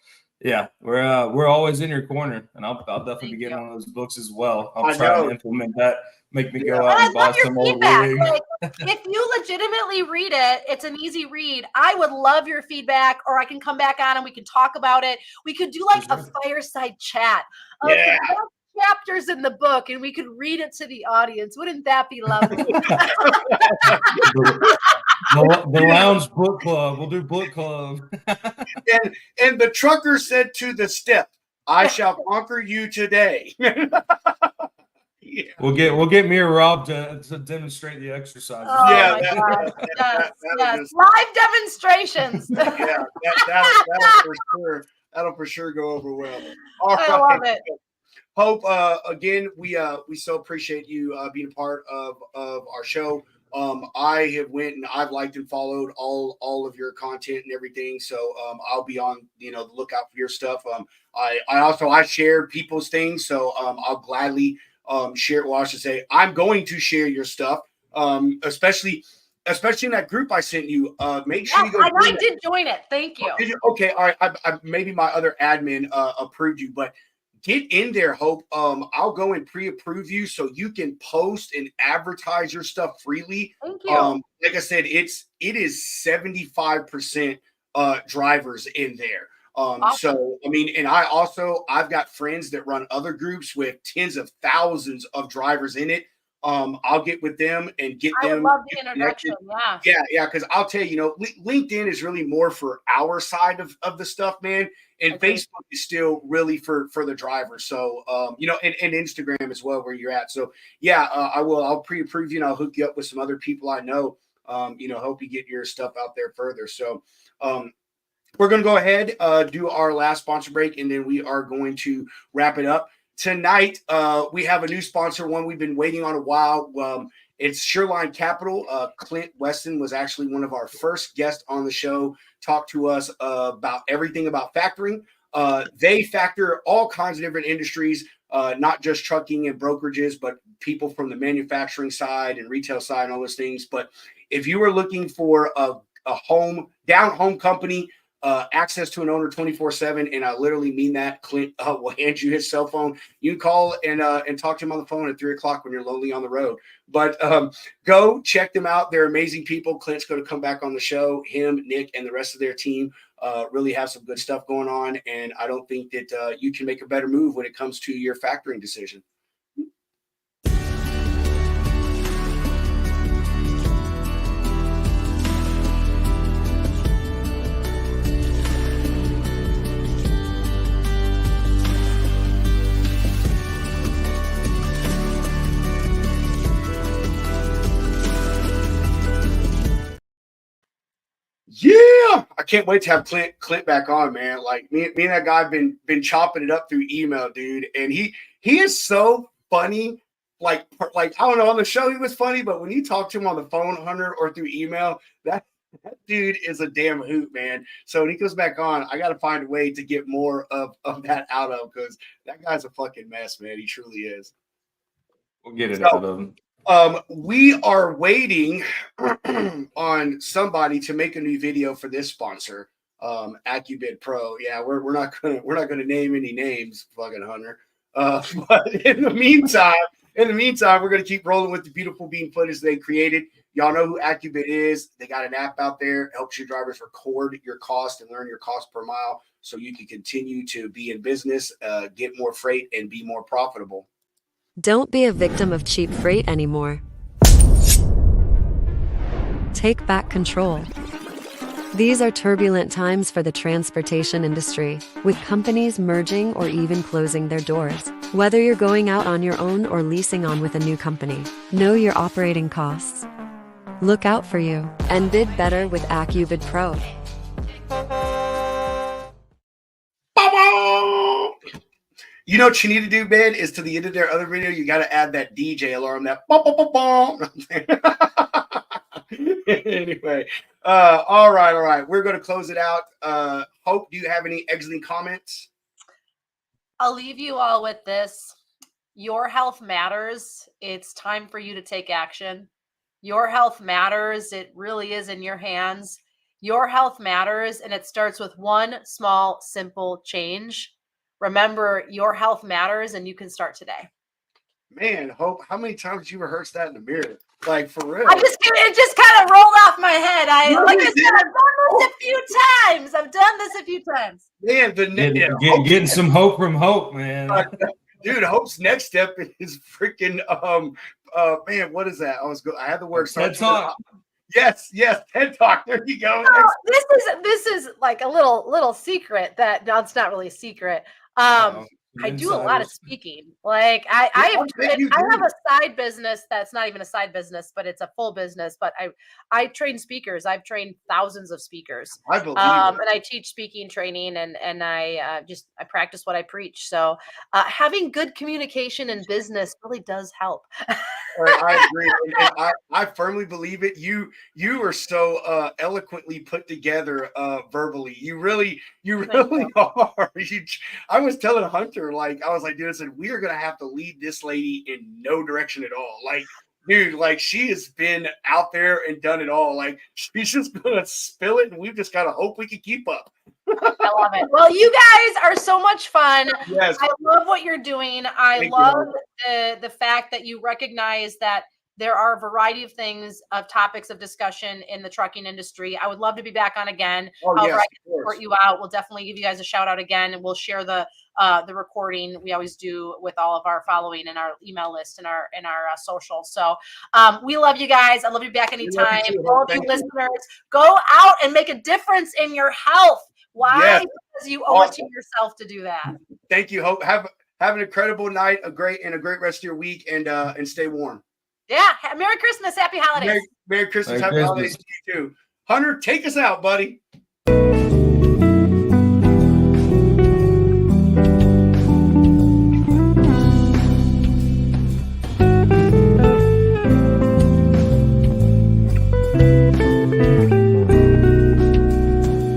yeah, we're always in your corner, and I'll definitely be getting one of those books as well. I'll try and implement that. Make me go out and buy some old reading. Like, if you legitimately read it, it's an easy read. I would love your feedback, or I can come back on and we can talk about it. We could do like a fireside chat of the chapters in the book, and we could read it to the audience. Wouldn't that be lovely? The lounge book club. We'll do book club. and the trucker said to the step, "I shall conquer you today." Yeah. We'll get me or Rob to demonstrate the exercise. Oh, yes. Live demonstrations. Yeah, that'll for sure go over well. All right. I love it. Hope, again, we so appreciate you being a part of our show. I have went and I've liked and followed all of your content and everything. So I'll be on the lookout for your stuff. I share people's things, so I'll gladly share. Well, I should say I'm going to share your stuff, especially in that group I sent you. Make sure you go. I did join it. Thank you. Okay, all right. I maybe my other admin approved you, but get in there, Hope. I'll go and pre-approve you so you can post and advertise your stuff freely. Thank you. Like I said, it is 75% drivers in there. Awesome. So I mean, and I've got friends that run other groups with tens of thousands of drivers in it. I'll get with them and get them. I would love the introduction. Yeah. Because I'll tell you, LinkedIn is really more for our side of the stuff, man. And Facebook is still really for the driver. So, and Instagram as well, where you're at. So, yeah, I'll pre-approve you and I'll hook you up with some other people I know, help you get your stuff out there further. So, we're going to go ahead, do our last sponsor break, and then we are going to wrap it up. Tonight, we have a new sponsor, one we've been waiting on a while. It's Sureline Capital. Clint Weston was actually one of our first guests on the show, talked to us about everything about factoring. They factor all kinds of different industries, not just trucking and brokerages, but people from the manufacturing side and retail side and all those things. But if you are looking for a home company, access to an owner 24/7, and I literally mean that, Clint will hand you his cell phone. You can call and talk to him on the phone at 3:00 when you're lonely on the road. But go check them out. They're amazing people. Clint's going to come back on the show. Him, Nick, and the rest of their team really have some good stuff going on. And I don't think that you can make a better move when it comes to your factoring decision. Yeah, I can't wait to have Clint back on, man. Like me and that guy have been chopping it up through email, dude. And he is so funny. Like I don't know, on the show he was funny, but when you talk to him on the phone, Hunter, or through email, that dude is a damn hoot, man. So when he goes back on, I got to find a way to get more of that out of, because that guy's a fucking mess, man. He truly is. We'll get it out of him. We are waiting on somebody to make a new video for this sponsor, AccuBid Pro. Yeah, we're not gonna name any names, fucking Hunter. But in the meantime, we're gonna keep rolling with the beautiful bean footage they created. Y'all know who AccuBid is. They got an app out there. It helps your drivers record your cost and learn your cost per mile, so you can continue to be in business, get more freight, and be more profitable. Don't be a victim of cheap freight anymore. Take back control. These are turbulent times for the transportation industry, with companies merging or even closing their doors. Whether you're going out on your own or leasing on with a new company, know your operating costs. Look out for you and bid better with AccuBid Pro. You know what you need to do, Ben, is to the end of their other video, you got to add that DJ alarm, that bum, bum, bum, bum. Anyway, all right. We're going to close it out. Hope, do you have any exiting comments? I'll leave you all with this. Your health matters. It's time for you to take action. Your health matters. It really is in your hands. Your health matters, and it starts with one small, simple change. Remember, your health matters, and you can start today. Man, Hope, how many times did you rehearse that in the mirror? Like, for real. It just kind of rolled off my head. I've done this a few times. Man, getting some hope from Hope, man. Dude, Hope's next step is freaking man, what is that? I had the word TED Talk. Yes, TED Talk. There you go. Oh, this is like a little secret that it's not really a secret. I do a lot of speaking. Like I have a side business that's not even a side business, but it's a full business. But I train speakers. I've trained thousands of speakers. I believe and I teach speaking training, and I practice what I preach. So having good communication in business really does help. I agree. And I firmly believe it. You are so eloquently put together verbally. You really are. I was telling Hunter, like, I was like, dude, I said, we are going to have to lead this lady in no direction at all. Like, dude, like, she has been out there and done it all. Like, she's just going to spill it, and we've just got to hope we can keep up. I love it. Well, you guys are so much fun. Yes. I love what you're doing. Thank love you. the fact that you recognize that there are a variety of things, of topics of discussion in the trucking industry. I would love to be back on again. However, I can support you out. We'll definitely give you guys a shout out again, and we'll share the recording. We always do with all of our following and our email list and our socials. So we love you guys. I love you back anytime. All of you listeners, go out and make a difference in your health. Why? Yes. Because you owe it to yourself to do that. Thank you. Hope have an incredible night, a great rest of your week, and stay warm. Yeah. Merry Christmas. Happy holidays. Merry Christmas. Happy holidays to you too. Hunter, take us out, buddy.